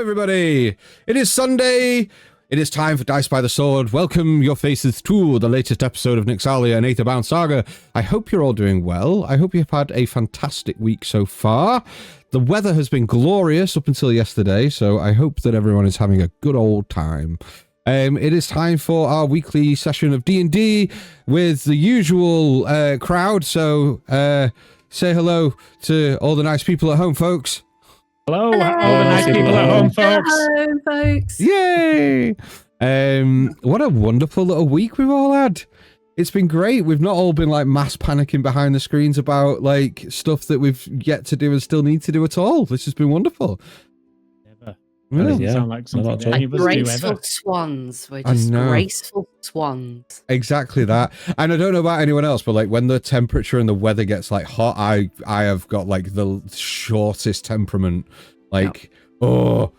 everybody. It is Sunday. It is time for Dice by the Sword. Welcome your faces to the latest episode of Nyxalia and Aetherbound Saga. I hope you're all doing well. I hope you've had a fantastic week so far. The weather has been glorious up until yesterday, so I hope that everyone is having a good old time. It is time for our weekly session of D&D with the usual crowd, so say hello to all the nice people at home, folks. Hello, all the nice people at home, folks. Hello, folks. Yay! What a wonderful little week we've all had. It's been great. We've not all been like mass panicking behind the screens about like stuff that we've yet to do and still need to do at all. This has been wonderful. Never. Yeah. That doesn't sound like something that any of us do Graceful ever. swans. We're just graceful swans. Exactly that. And I don't know about anyone else, but like when the temperature and the weather gets like hot, I have got like the shortest temperament. Like, the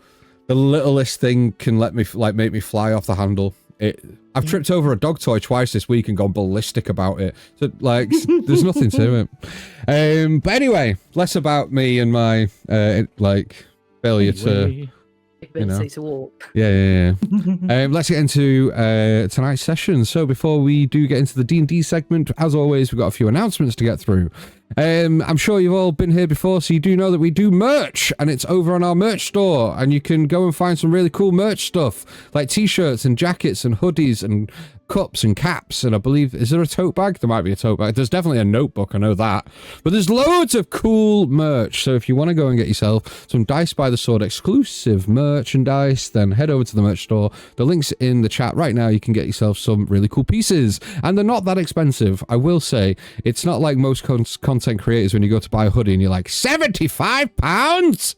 littlest thing can make me fly off the handle. I've tripped over a dog toy twice this week and gone ballistic about it. So like, there's nothing to it. But anyway, less about me and my failure to. Ability to walk. Yeah. Let's get into tonight's session. So before we do get into the D&D segment, as always, we've got a few announcements to get through. I'm sure you've all been here before, so you do know that we do merch, and it's over on our merch store, and you can go and find some really cool merch stuff, like t-shirts and jackets and hoodies and cups and caps, and I believe, is there a tote bag? There might be a tote bag. There's definitely a notebook, I know that. But there's loads of cool merch, so if you want to go and get yourself some Dice by the Sword exclusive merchandise, then head over to the merch store. The link's in the chat right now. You can get yourself some really cool pieces, and they're not that expensive. I will say, it's not like most content creators when you go to buy a hoodie and you're like, £75?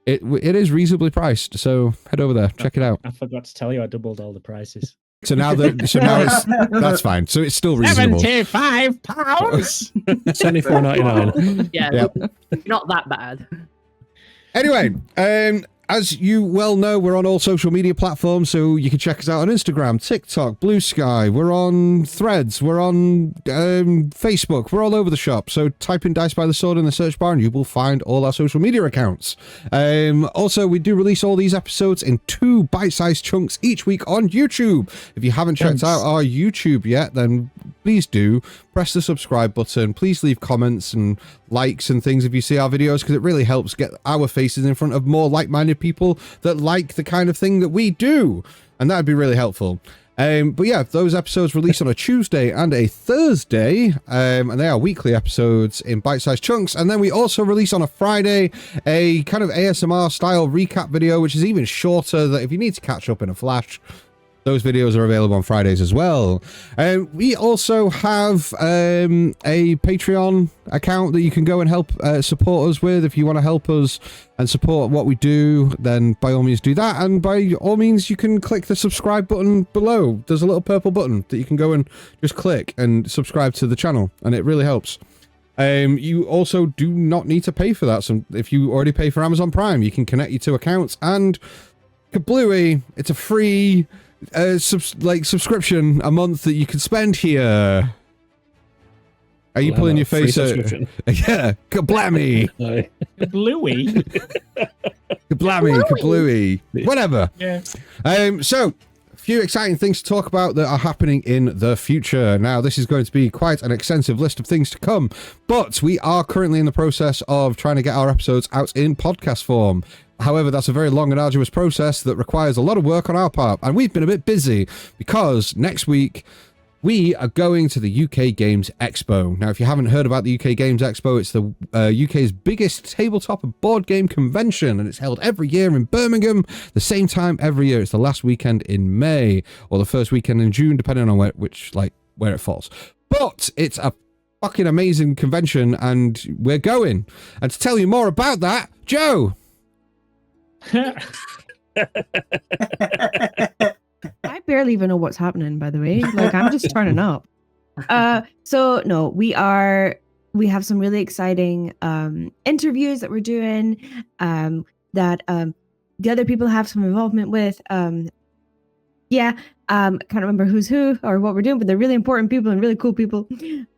It is reasonably priced, so head over there, check it out. I forgot to tell you I doubled all the prices. So now that's fine. So it's still reasonable. £75. $74.99. Yeah, Yep. not that bad. Anyway, as you well know, we're on all social media platforms, so you can check us out on Instagram, TikTok, Blue Sky. We're on Threads. We're on Facebook. We're all over the shop. So type in Dice by the Sword in the search bar and you will find all our social media accounts. Also, we do release all these episodes in 2 bite-sized chunks each week on YouTube. If you haven't checked out our YouTube yet, then please do. Press the subscribe button. Please leave comments and likes and things if you see our videos, because it really helps get our faces in front of more like-minded people that like the kind of thing that we do, and that'd be really helpful. But yeah, those episodes release on a Tuesday and a Thursday, and they are weekly episodes in bite-sized chunks. And then we also release on a Friday a kind of ASMR style recap video, which is even shorter, that if you need to catch up in a flash, those videos are available on Fridays as well. We also have a Patreon account that you can go and help support us with. If you want to help us and support what we do, then by all means do that. And by all means, you can click the subscribe button below. There's a little purple button that you can go and just click and subscribe to the channel, and it really helps. You also do not need to pay for that. So if you already pay for Amazon Prime, you can connect your 2 accounts, and kablooey, it's a free subscription a month that you can spend here. Are you pulling your face out? Yeah, kablammy. Bluey. Kablooey. Whatever. Yeah. So a few exciting things to talk about that are happening in the future. Now, this is going to be quite an extensive list of things to come, but we are currently in the process of trying to get our episodes out in podcast form. However, that's a very long and arduous process that requires a lot of work on our part, and we've been a bit busy because next week we are going to the UK Games Expo. Now, if you haven't heard about the UK Games Expo, it's the UK's biggest tabletop and board game convention, and it's held every year in Birmingham, the same time every year. It's the last weekend in May, or the first weekend in June, depending on where it falls. But it's a fucking amazing convention, and we're going. And to tell you more about that, Joe! I barely even know what's happening, by the way. Like, I'm just turning up. So no, we have some really exciting interviews that we're doing that the other people have some involvement with. Can't remember who's who or what we're doing, but they're really important people and really cool people.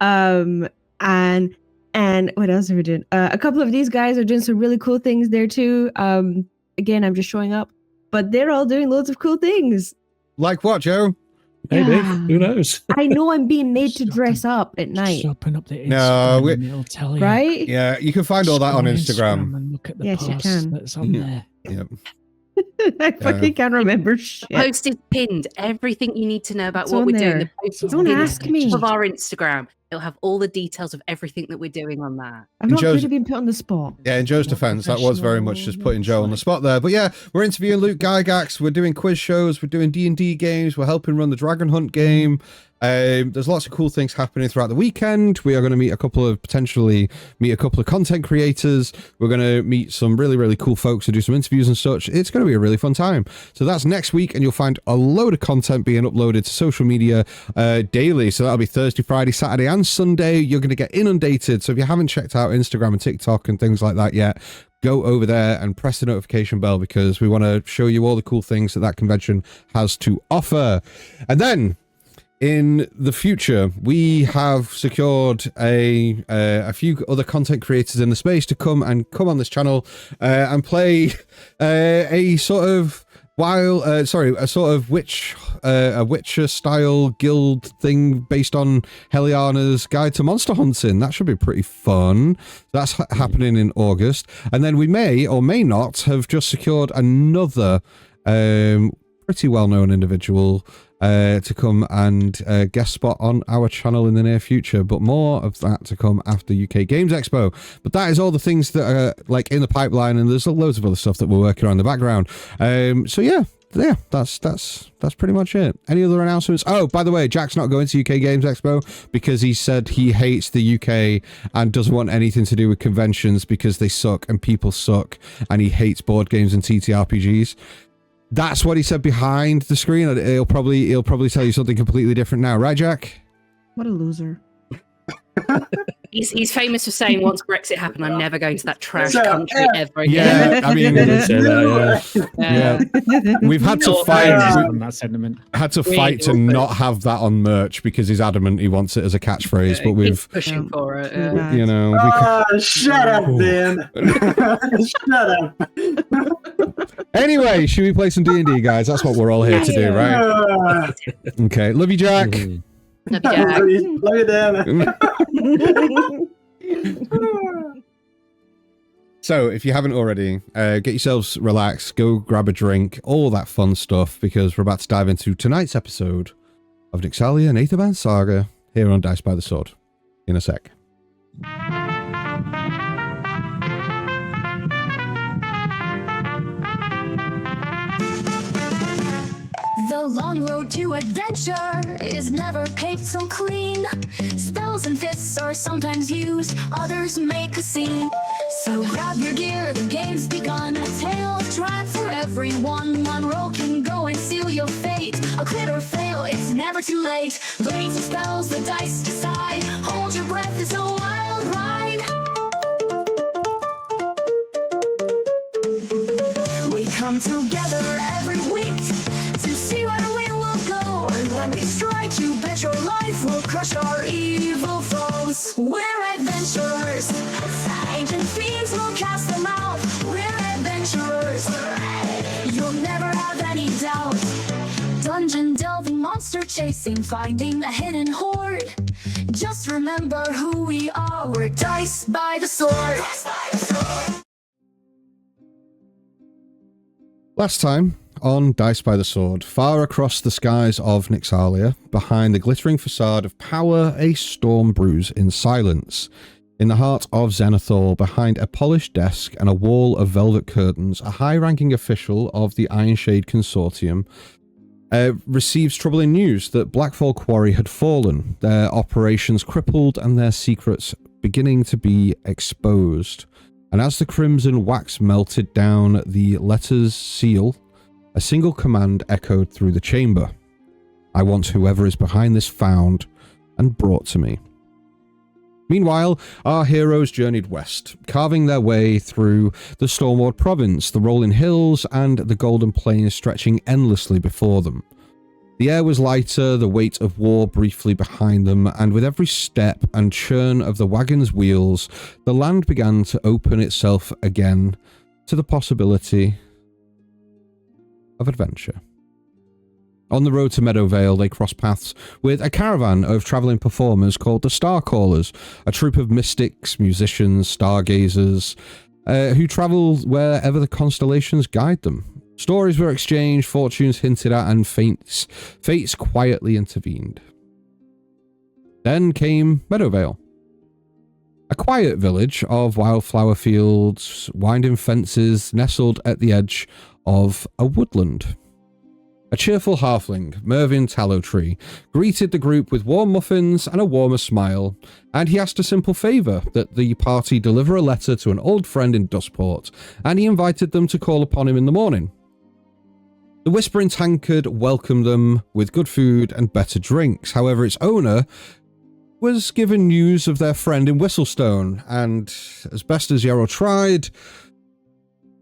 And what else are we doing? A couple of these guys are doing some really cool things there too. again, I'm just showing up. But they're all doing loads of cool things. Like what, Joe? Maybe. Yeah. Who knows? I know I'm being made to dress up at night. Just open up the Instagram No, and it'll tell you. Right? Yeah, you can find all that on Instagram. And look at the Yes, you post can. that's on there. Yep. I fucking can't remember shit. The post is pinned. Everything you need to know about It's what on we're doing. there. The post is Don't pinned ask me. of our Instagram. It'll have all the details of everything that we're doing on that. I'm not Joe's- good at being put on the spot. Yeah, in Joe's Not defense, that was very much just putting Joe on the spot there. But yeah, we're interviewing Luke Gygax, we're doing quiz shows, we're doing D&D games, we're helping run the Dragon Hunt game. There's lots of cool things happening throughout the weekend. We are going to potentially meet a couple of content creators. We're going to meet some really, really cool folks and do some interviews and such. It's going to be a really fun time. So that's next week, and you'll find a load of content being uploaded to social media daily. So that'll be Thursday, Friday, Saturday, and Sunday. You're going to get inundated. So if you haven't checked out Instagram and TikTok and things like that yet, go over there and press the notification bell, because we want to show you all the cool things that convention has to offer. And then in the future, we have secured a few other content creators in the space to come on this channel and play a sort of Witcher style guild thing based on Heliana's Guide to Monster Hunting. That should be pretty fun. That's happening in August, and then we may or may not have just secured another pretty well-known individual to come and guest spot on our channel in the near future, but more of that to come after UK Games Expo. But that is all the things that are like in the pipeline, and there's loads of other stuff that we're working on in the background. So yeah, that's pretty much it. Any other announcements? Oh, by the way, Jack's not going to UK Games Expo because he said he hates the UK and doesn't want anything to do with conventions because they suck and people suck, and he hates board games and TTRPGs. That's what he said behind the screen. He'll probably tell you something completely different now, right, Jack? What a loser. He's famous for saying, once Brexit happened, I'm never going to that trash country ever again. Yeah, I mean, yeah. We've had to fight on that sentiment. To not have that on merch because he's adamant he wants it as a catchphrase, but we've He's pushing for it. you know. Shut up, Dan. Shut up. Anyway, should we play some D&D, guys? That's what we're all here to do, right? Okay, love you, Jack. Love you, Jack. Love you, Dan. So, if you haven't already, get yourselves relaxed, go grab a drink, all that fun stuff, because we're about to dive into tonight's episode of Nyxalia and Aetherbound Saga here on Dice by the Sword. In a sec. The long road to adventure is never paved so clean. Spells and fists are sometimes used, others make a scene. So grab your gear, the game's begun. A tale of triumph for everyone. One roll can go and seal your fate. A crit or fail, it's never too late. Blades and spells, the dice decide. Hold your breath, it's a wild ride. We come together every week to see where we will go. And when we strike, you bet your life will crush our evil foes. We're adventurers. Ancient fiends will cast them out. We're adventurers. You'll never have any doubt. Dungeon delving, monster chasing, finding a hidden hoard. Just remember who we are. We're Dice by the Sword. Last time on Dice by the Sword, far across the skies of Nyxalia, behind the glittering facade of power, a storm brews in silence. In the heart of Zenithal, behind a polished desk and a wall of velvet curtains, a high-ranking official of the Ironshade Consortium receives troubling news that Blackfall Quarry had fallen, their operations crippled and their secrets beginning to be exposed. And as the crimson wax melted down the letter's seal, a single command echoed through the chamber. I want whoever is behind this found and brought to me. Meanwhile, our heroes journeyed west, carving their way through the Stormward province, the rolling hills, and the golden plains stretching endlessly before them. The air was lighter, the weight of war briefly behind them, and with every step and churn of the wagon's wheels, the land began to open itself again to the possibility of adventure. On the road to Meadowvale, they cross paths with a caravan of travelling performers called the Starcallers, a troupe of mystics, musicians, stargazers, who travel wherever the constellations guide them. Stories were exchanged, fortunes hinted at, and fates quietly intervened. Then came Meadowvale. A quiet village of wildflower fields, winding fences, nestled at the edge of a woodland. A cheerful halfling, Mervyn Tallowtree, greeted the group with warm muffins and a warmer smile, and he asked a simple favour, that the party deliver a letter to an old friend in Dustport, and he invited them to call upon him in the morning. The Whispering Tankard welcomed them with good food and better drinks. However, its owner was given news of their friend in Whistlestone, and as best as Yarrow tried,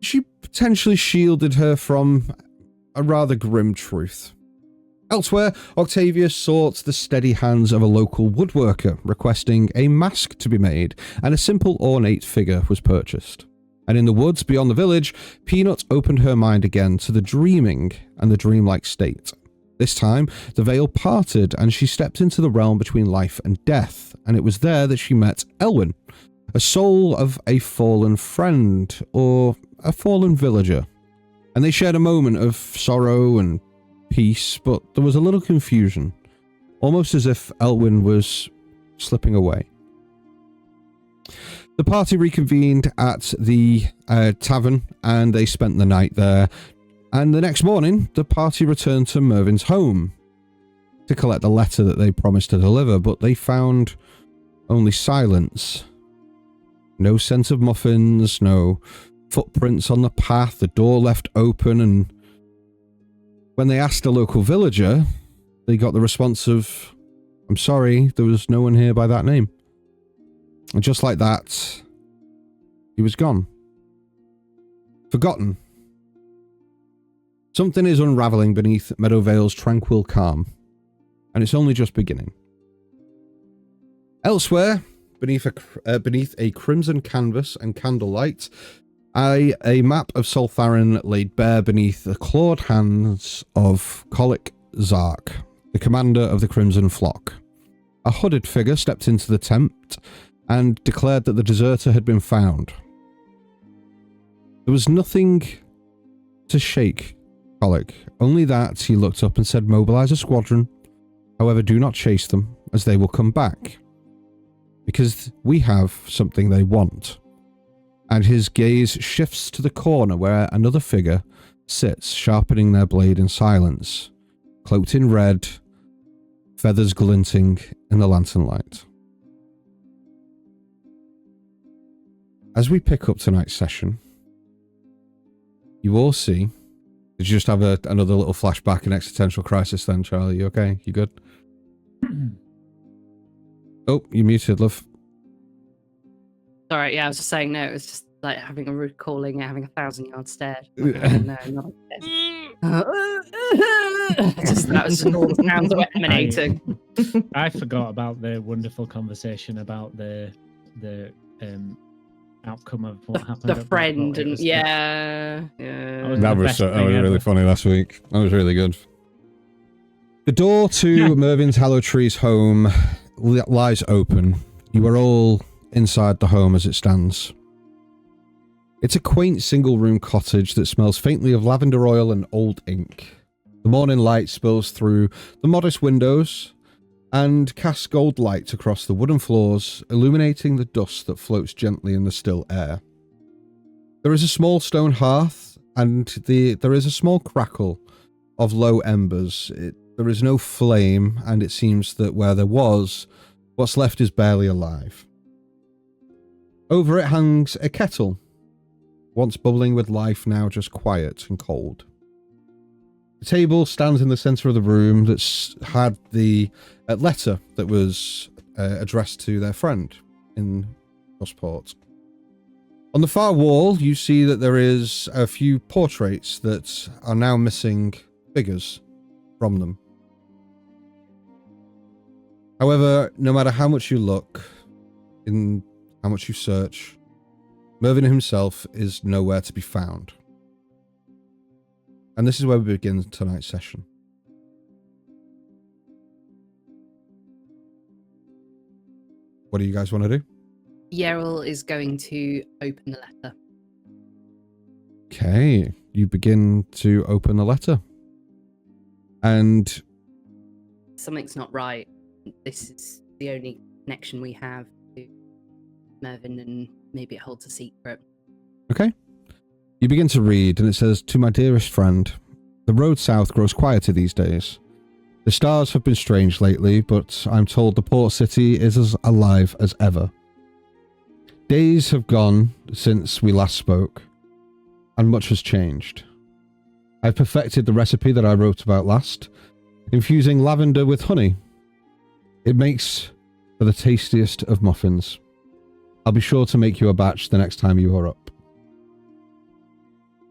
she potentially shielded her from a rather grim truth. Elsewhere, Octavia sought the steady hands of a local woodworker, requesting a mask to be made, and a simple ornate figure was purchased. And in the woods beyond the village, Peanut opened her mind again to the dreaming and the dreamlike state. This time, the veil parted and she stepped into the realm between life and death, and it was there that she met Elwyn, a soul of a fallen friend, or a fallen villager. And they shared a moment of sorrow and peace, but there was a little confusion, almost as if Elwyn was slipping away. The party reconvened at the tavern, and they spent the night there. And the next morning, the party returned to Mervyn's home to collect the letter that they promised to deliver, but they found only silence. No scent of muffins, no footprints on the path, the door left open, and when they asked a local villager, they got the response of, "I'm sorry, there was no one here by that name." And just like that, he was gone. Forgotten. Something is unravelling beneath Meadowvale's tranquil calm, and it's only just beginning. Elsewhere, beneath a crimson canvas and candlelight, a map of Soltharan laid bare beneath the clawed hands of Colic Zark, the commander of the Crimson Flock. A hooded figure stepped into the tent and declared that the deserter had been found. There was nothing to shake Colic, only that he looked up and said, "Mobilize a squadron. However, do not chase them, as they will come back. Because we have something they want." And his gaze shifts to the corner where another figure sits, sharpening their blade in silence, cloaked in red, feathers glinting in the lantern light. As we pick up tonight's session, you all see... Did you just have another little flashback and existential crisis then, Charlie? You okay? You good? Oh, you muted, love. Sorry, yeah, I was just saying no. It was just like having a recalling, having 1,000-yard stare. No, not just that was all the sounds were emanating. I forgot about the wonderful conversation about the outcome of what happened. The friend and yeah. That was really funny last week. That was really good. The door to Mervyn Tallowtree's home lies open. You are all inside the home as it stands. It's a quaint single-room cottage that smells faintly of lavender oil and old ink. The morning light spills through the modest windows and casts gold light across the wooden floors, illuminating the dust that floats gently in the still air. There is a small stone hearth, and there is a small crackle of low embers. There is no flame, and it seems that where there was, what's left is barely alive. Over it hangs a kettle, once bubbling with life, now just quiet and cold. The table stands in the centre of the room that's had the letter that was addressed to their friend in Gosport. On the far wall, you see that there is a few portraits that are now missing figures from them. However, no matter how much you look, in how much you search, Mervyn himself is nowhere to be found. And this is where we begin tonight's session. What do you guys want to do? Yerel is going to open the letter. Okay, you begin to open the letter. And Something's not right. This is the only connection we have to Mervyn, and maybe it holds a secret. okay. You begin to read, and it says, "To my dearest friend, the road south grows quieter these days. The stars have been strange lately, but I'm told the port city is as alive as ever. Days have gone since we last spoke, and much has changed. I've perfected the recipe that I wrote about last, infusing lavender with honey. It makes for the tastiest of muffins. I'll be sure to make you a batch the next time you are up.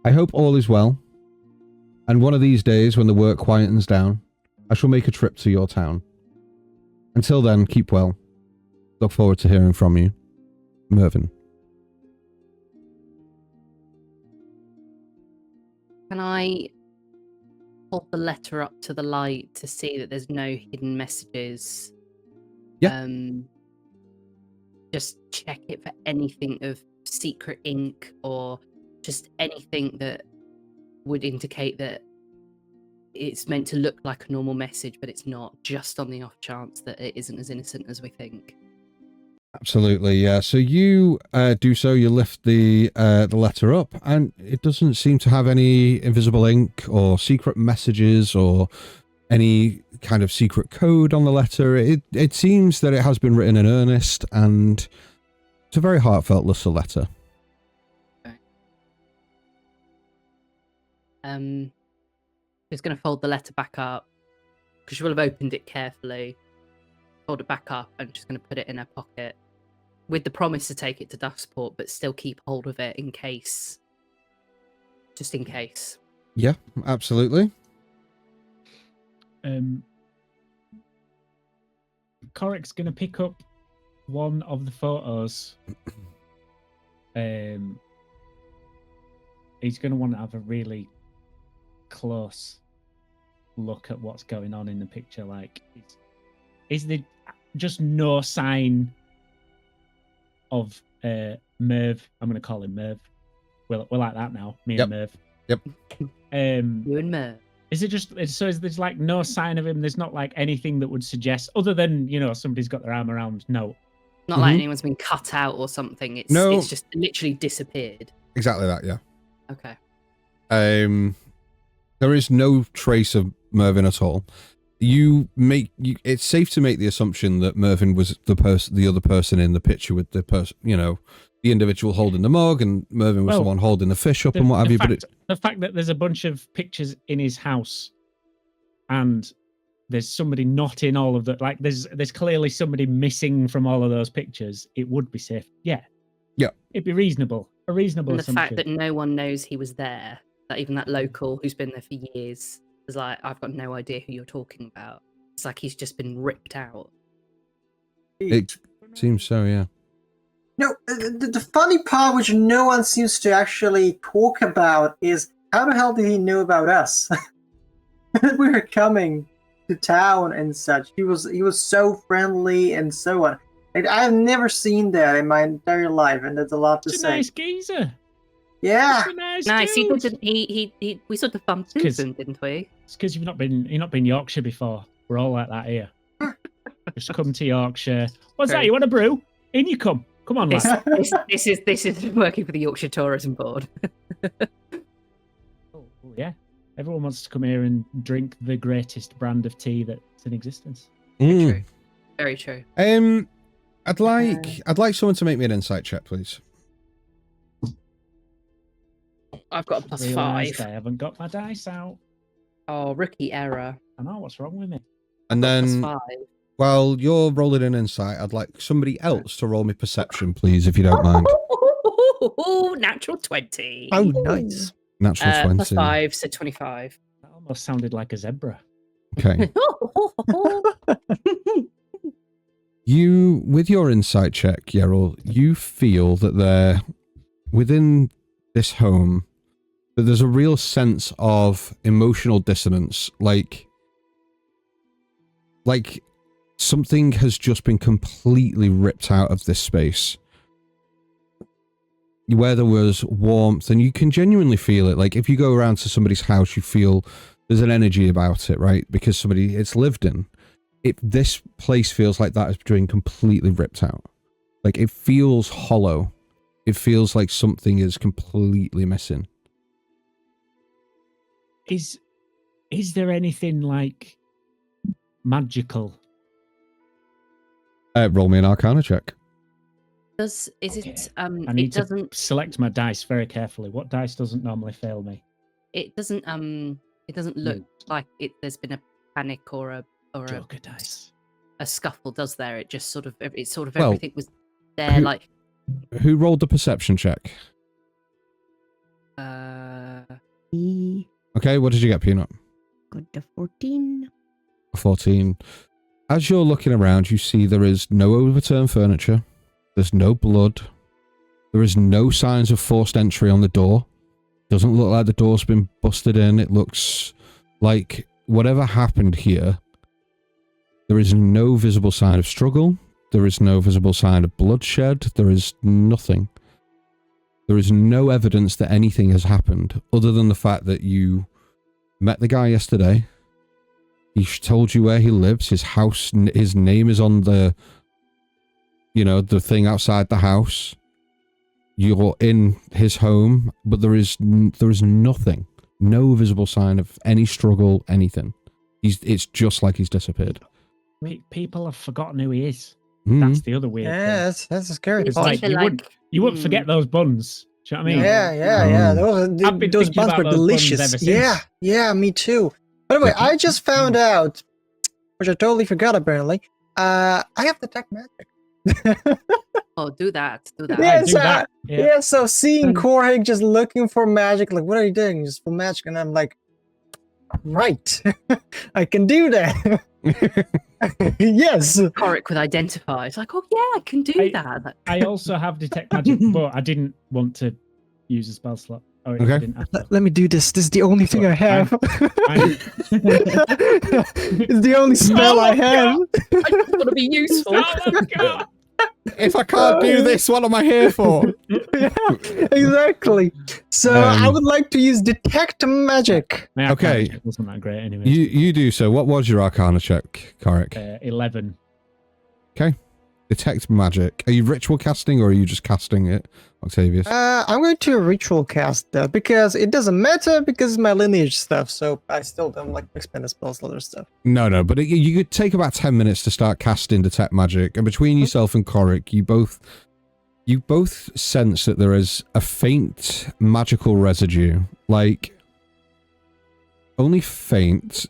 I hope all is well, and one of these days when the work quietens down, I shall make a trip to your town. Until then, keep well. Look forward to hearing from you. Mervyn." Can I hold the letter up to the light to see that there's no hidden messages? Yeah. Just check it for anything of secret ink or just anything that would indicate that it's meant to look like a normal message, but it's not, just on the off chance that it isn't as innocent as we think. Absolutely, yeah. So you do so. You lift the letter up, and it doesn't seem to have any invisible ink or secret messages or any kind of secret code on the letter. It seems that it has been written in earnest, and it's a very heartfelt little letter. Just going to fold the letter back up because she will have opened it carefully. Fold it back up and just going to put it in her pocket with the promise to take it to Duskport, but still keep hold of it in case. Just in case. Yeah, absolutely. Corric's going to pick up one of the photos. He's going to want to have a really close look at what's going on in the picture. Like, is there just no sign of Merv? I'm going to call him Merv. We're like that now. Me and Merv. Yep. You and Merv. Is it just so? Is there's like no sign of him? There's not like anything that would suggest, other than somebody's got their arm around. No. Not like anyone's been cut out or something. It's just literally disappeared. Exactly that. Yeah. Okay. There is no trace of Mervyn at all. It's safe to make the assumption that Mervyn was the other person in the picture with the person, the individual holding the mug, and Mervyn was the one holding the fish up and what have you. But the fact that there's a bunch of pictures in his house, and there's somebody not in all of that, like there's clearly somebody missing from all of those pictures. It would be safe. Yeah. Yeah. It'd be reasonable. A reasonable And the assumption. fact that no one knows he was there, that even that local who's been there for years is like, I've got no idea who you're talking about. It's like he's just been ripped out. it seems so, yeah. No, the funny part, which no one seems to actually talk about, is how the hell did he know about us? We were coming to town and such. He was so friendly and so on. I've never seen that in my entire life, and that's a lot to He's say. a nice geezer. Yeah. He's a nice Nice. dude. We sort of bumped into him, didn't we? It's because you've not been Yorkshire before. We're all like that here. Just come to Yorkshire. What's that? You want a brew? In you come. Come on, lad. This is working for the Yorkshire Tourism Board. Oh, yeah. Everyone wants to come here and drink the greatest brand of tea that's in existence. True. Very true. I'd like someone to make me an insight check, please. I've got a Realised +5. I haven't got my dice out. Oh, rookie error. I know what's wrong with me. And then, +5. while you're rolling an insight, I'd like somebody else to roll me perception, please, if you don't mind. Natural 20. Oh, nice. Natural 20. +5, so 25. That almost sounded like a zebra. Okay. You, with your insight check, Yerel, you feel that there, within this home, but there's a real sense of emotional dissonance, like something has just been completely ripped out of this space. Where there was warmth, and you can genuinely feel it. Like if you go around to somebody's house, you feel there's an energy about it, right? Because it's lived in. This place feels like that has been completely ripped out. Like it feels hollow. It feels like something is completely missing. Is there anything like magical? Roll me an Arcana check. Is it I it need to doesn't select my dice very carefully. What dice doesn't normally fail me? it doesn't look like there's been a panic or Joker dice. a scuffle, does there? It just sort of Well, everything was there, like Who rolled the perception check? He Okay, what did you get, Peanut? got the 14. 14. As you're looking around, you see there is no overturned furniture. There's no blood. There is no signs of forced entry on the door. Doesn't look like the door's been busted in. It looks like whatever happened here. There is no visible sign of struggle. There is no visible sign of bloodshed. There is nothing. There is no evidence that anything has happened other than the fact that you met the guy yesterday. He told you where he lives. His house, his name is on the, the thing outside the house. You're in his home, but there is nothing. No visible sign of any struggle, anything. It's just like he's disappeared. People have forgotten who he is. Mm. That's the other weird Yeah, thing. that's a scary It's part. like you wouldn't forget those buns. Do you know what I mean? Yeah. I've been Those thinking buns about were those buns delicious. ever since. Yeah, me too. By the way, I just found out, which I totally forgot apparently. I have detect magic. oh, do that. Yeah, do so, that. yeah, so seeing Korhig just looking for magic, like, what are you doing? Just for magic, and I'm like, right, I can do that. Yes. Coric with identify. It's like, oh yeah, I can do that. I also have detect magic, but I didn't want to use a spell slot. Oh, Okay. I didn't have to. Let me do this. This is the only thing I have. It's the only spell I have. I just want to be useful. Oh my God. If I can't do this, what am I here for? Yeah, exactly. So I would like to use detect magic. My Okay. Arcana check wasn't that great anyway. You do so. What was your Arcana check, Karik? 11. Okay. Detect magic. Are you ritual casting or are you just casting it, Octavius? I'm going to ritual cast that because it doesn't matter because it's my lineage stuff. So I still don't like expend the spell slot or stuff. No, but you could take about 10 minutes to start casting detect magic, and between yourself and Korik, you both sense that there is a faint magical residue, like only faint.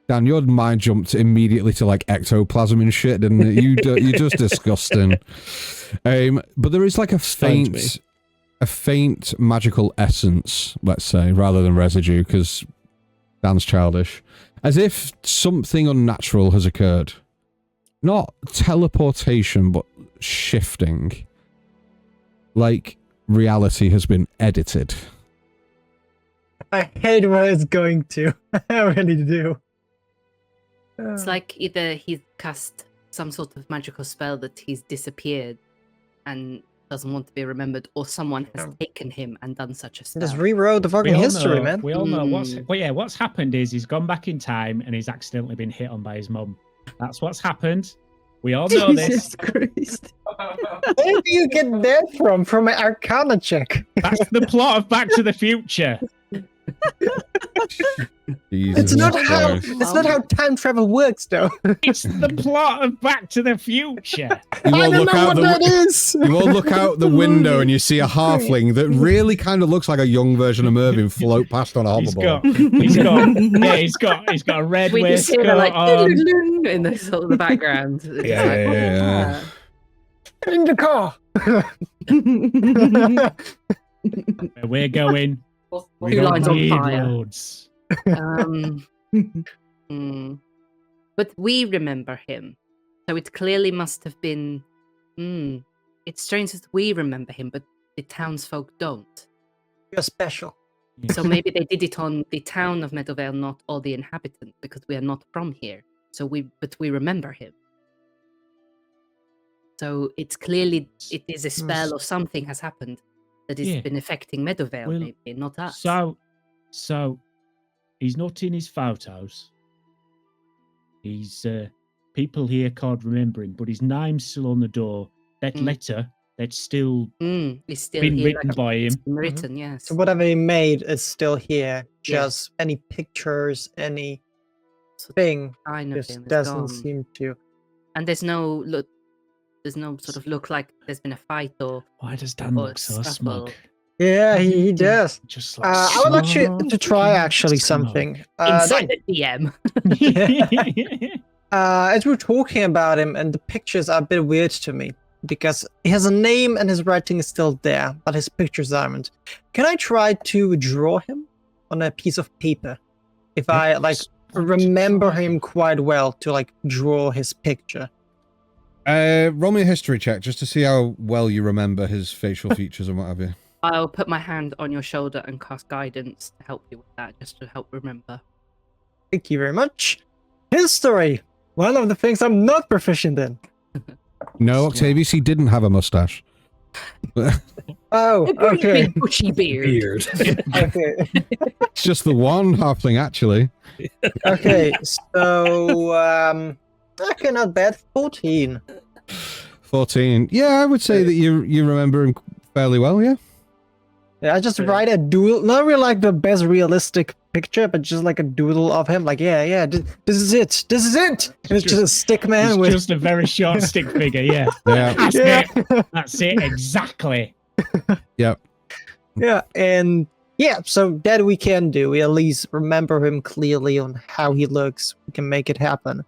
Dan, your mind jumped immediately to like ectoplasm and shit, didn't it? You're just disgusting. But there is like a faint magical essence, let's say, rather than residue, because Dan's childish. As if something unnatural has occurred. Not teleportation, but shifting. Like reality has been edited. I hate where it's going to. I really do. It's like either he's cast some sort of magical spell that he's disappeared and doesn't want to be remembered, or someone has taken him and done such a spell. Just rewrote the fucking history, man. We all know what's happened is he's gone back in time and he's accidentally been hit on by his mum. That's what's happened. We all know this. Jesus Christ. Where do you get that from? From an Arcana check. That's the plot of Back to the Future. Jesus It's not Christ. how time travel works, though. It's the plot of Back to the Future. You I all don't look know out what the that is. You all look out the window and you see a halfling that really kind of looks like a young version of Mervyn float past on a He's hoverboard. got a red We just hear waistcoat like on. in the sort of the background. It's just Yeah. In the car. Where we're going. We Two don't lines on need fire. roads. But we remember him, so it clearly must have been. It's strange that we remember him, but the townsfolk don't. You're special. So maybe they did it on the town of Meadowvale, not all the inhabitants, because we are not from here. But we remember him. So it's clearly it is a spell or something has happened that has been affecting Meadowvale, Well, maybe not us. So he's not in his photos. He's people here can't remember him, but his name's still on the door. That letter that's still It's still been here, written by him. written, yes. So whatever he made is still here. Just any pictures, any thing Sign of just him is doesn't gone. seem to. And there's no sort of look like there's been a fight or Why does Dan or look so scuffle. smug? Yeah, he does. Just like I would like you to try smoking actually smoke. something. inside the DM. As we're talking about him, and the pictures are a bit weird to me because he has a name and his writing is still there, but his pictures aren't. Can I try to draw him on a piece of paper? If I like remember him quite well to like draw his picture. Roll me a history check just to see how well you remember his facial features and what have you. I'll put my hand on your shoulder and cast guidance to help you with that, just to help remember. Thank you very much. History, one of the things I'm not proficient in. No, Octavius, he didn't have a mustache. Oh, A great okay. big bushy beard. Okay. It's just the one halfling, actually. Okay, so okay, not bad. 14. 14. Yeah, I would say that you remember him fairly well, yeah. Yeah, I just write a doodle, not really like the best realistic picture, but just like a doodle of him. Like, this is it. This is it. And it's just a stick man It's with. just a very short stick figure, yeah. Yeah. That's Yeah. it. That's it, exactly. Yep. Yeah, and yeah, so that we can do. We at least remember him clearly on how he looks. We can make it happen.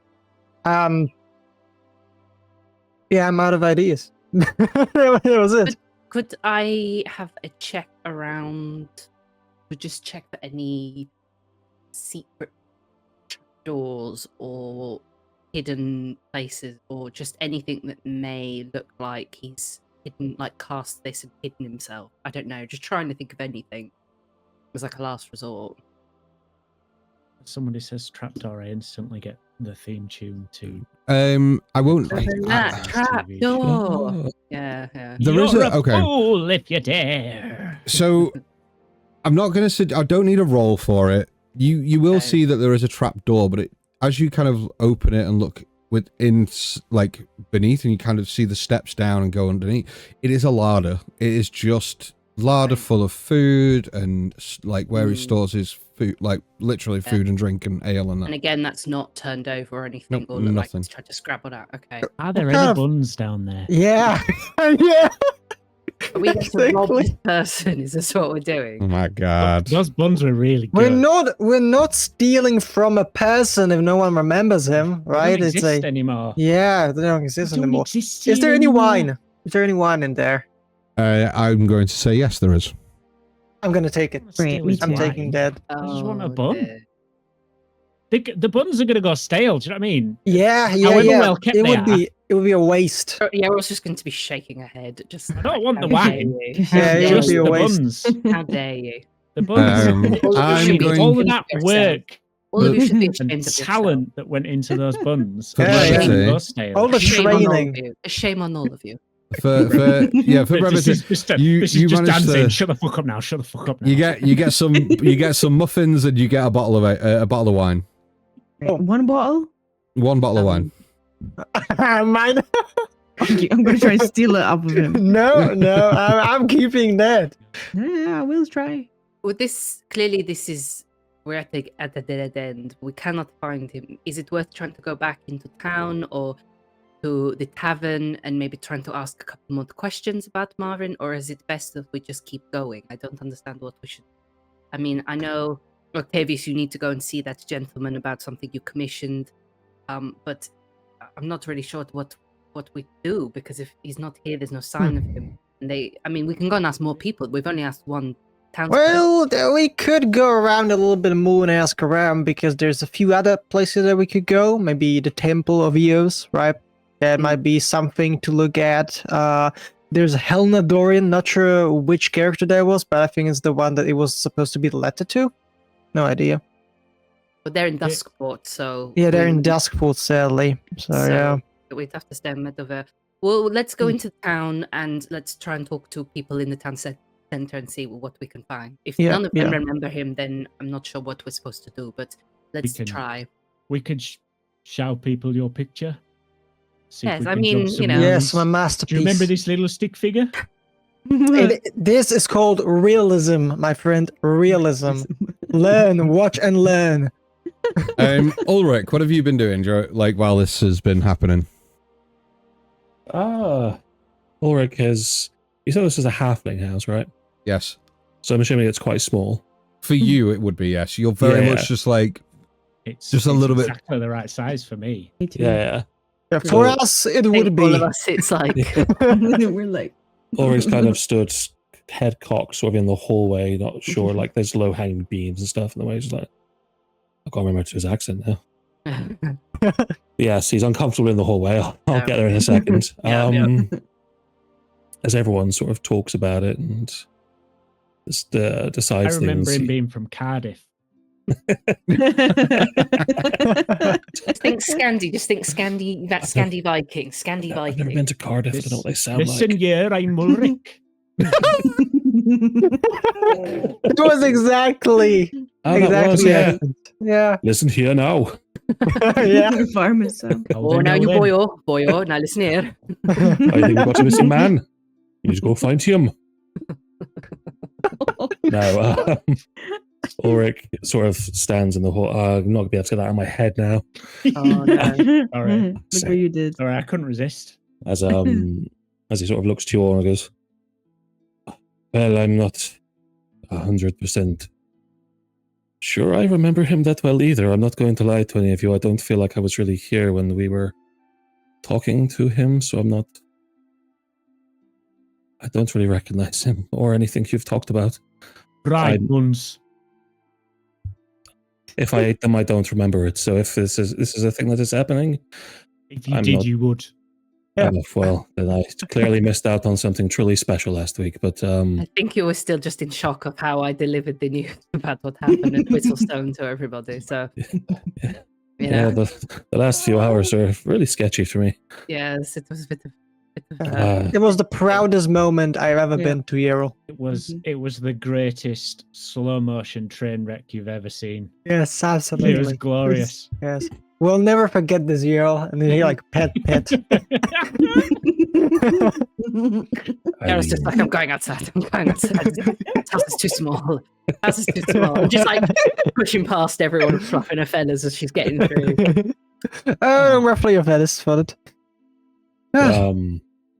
Yeah, I'm out of ideas. That was it. Could I have a check around? Would just check for any secret doors or hidden places, or just anything that may look like he's hidden, like cast this and hidden himself. I don't know. Just trying to think of anything. It was like a last resort. Somebody says trapdoor, I instantly get the theme tune to I won't. That trapdoor. Yeah. There is You're a- okay. fool if you dare. So, I'm not going to say. I don't need a roll for it. You will Okay. see that there is a trap door, but as you kind of open it and look within, like beneath, and you kind of see the steps down and go underneath, it is a larder. It is just larder full of food and like where he stores his food, like literally food and drink and ale and that. And again, that's not turned over or anything, Nope, or look like nothing. it's tried to scrabble out. Okay. Are there kind any of- buns down there? Yeah. Yeah. Are we going to rob Exactly. this person? Is this what we're doing? Oh my god! Those buns are really good. We're not stealing from a person if no one remembers him, They right? don't It's exist a anymore. yeah, they don't exist They don't anymore. exist Is there any anymore. wine? Is there any wine in there? I'm going to say yes, there is. I'm gonna take it. Great, me I'm too. taking that. I just want a Oh, bun. dear. The buns are going to go stale. Do you know what I mean? Yeah. However well kept it they would be a waste. Yeah, I was just going to be shaking her head. Just I don't want the how dare wine. you? Yeah, it would Just be a the waste. buns. How dare you? The buns. I'm going. All of that work All of you should be and ashamed of yourself. talent that went into those buns. For are brevity. gonna go stale. All the Shame on all training. of you. A shame on all of you. For This brevity, is just you this is just managed dancing. to- Shut the fuck up now. Shut the fuck up now. you get some muffins and you get a bottle of wine. One bottle? One bottle of wine. Mine. Okay, I'm going to try and steal it off of him. No, I'm keeping that. Yeah, I will try. Well, this is we're at the dead end. We cannot find him. Is it worth trying to go back into town or to the tavern and maybe trying to ask a couple more questions about Marvin, or is it best that we just keep going? I don't understand what we should. I mean, I know Octavius, you need to go and see that gentleman about something you commissioned, but I'm not really sure what we do, because if he's not here, there's no sign of him. And we can go and ask more people. We've only asked one town. Well, we could go around a little bit more and ask around, because there's a few other places that we could go. Maybe the Temple of Eos, right? That might be something to look at. There's Helena Dorian. Not sure which character that was, but I think it's the one that it was supposed to be the letter to. No idea. But they're in Duskport, so Yeah, they're in Duskport, sadly. So yeah. We'd have to stay in Medover. Well, let's go into town and let's try and talk to people in the town center and see what we can find. If none of them remember him, then I'm not sure what we're supposed to do, but let's try. We could show people your picture. See yes, I mean, you know. Yes, my masterpiece. Do you remember this little stick figure? This is called realism, my friend. Realism. Learn, watch, and learn. Ulrich, what have you been doing, like, while this has been happening? Ulrich has... You said this is a halfling house, right? Yes. So I'm assuming it's quite small. For you, it would be, yes. You're very much just like... It's just a little bit... exactly the right size for me. Me too. Yeah. For us, it would be. All of us, it's like... We're like... Ulrich's kind of stood head cocked sort of in the hallway, not sure, like there's low-hanging beams and stuff in the way. He's like... I can't remember his accent now. Yes, he's uncomfortable in the hallway. I'll get there in a second. As everyone sort of talks about it and just decides things. I remember him being from Cardiff. Just think Scandi, that Scandi Viking. Scandi Viking. I've never been to Cardiff, I don't know what they sound Listen like. here, I'm Ulrich. It was exactly yeah. Listen here now. Yeah. Farmer son. Oh, now you boyo. Now listen here. I think we've got a missing man. You need to go find him. Now, Ulrich sort of stands in the hall. I'm not going to be able to get that out of my head now. Oh, no. All right. Look what you did. All right, I couldn't resist. As he sort of looks to you all and goes, well, I'm not 100% sure I remember him that well either. I'm not going to lie to any of you. I don't feel like I was really here when we were talking to him, so I don't really recognize him or anything you've talked about. Right ones. If I ate them, I don't remember it. So if this is a thing that is happening, if you did, you would. Yeah. Well, then I clearly missed out on something truly special last week. But I think you were still just in shock of how I delivered the news about what happened at Whistlestone to everybody. So, yeah, the last few hours are really sketchy for me. Yes, it was a bit of. It was the proudest moment I've ever been to, Yerl. It was the greatest slow motion train wreck you've ever seen. Yes, absolutely. It was glorious. Yes. We'll never forget this, Yerl. And then he like pet. I was just like, I'm going outside. This house is too small. I'm just like pushing past everyone, fluffing her feathers as she's getting through. Oh, roughly your feathers for it.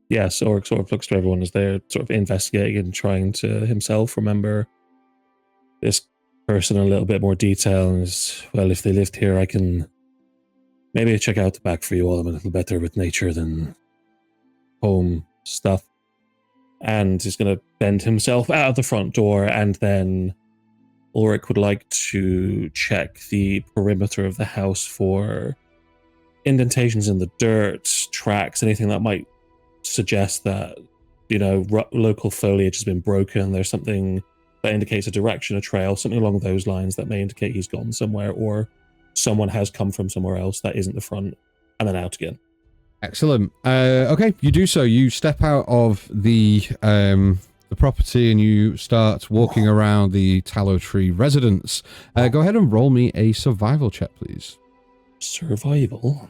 Yes, Ulrich sort of looks to everyone as they're sort of investigating and trying to himself remember this person in a little bit more detail. And well, if they lived here, I can maybe check out the back for you all. I'm a little better with nature than home stuff. And he's going to bend himself out of the front door, and then Ulrich would like to check the perimeter of the house for indentations in the dirt, tracks, anything that might suggest that, local foliage has been broken. There's something that indicates a direction, a trail, something along those lines that may indicate he's gone somewhere, or someone has come from somewhere else that isn't the front and then out again. Excellent. Okay, you do so. You step out of the property and you start walking around the Tallow Tree residence. Go ahead and roll me a survival check, please. Survival.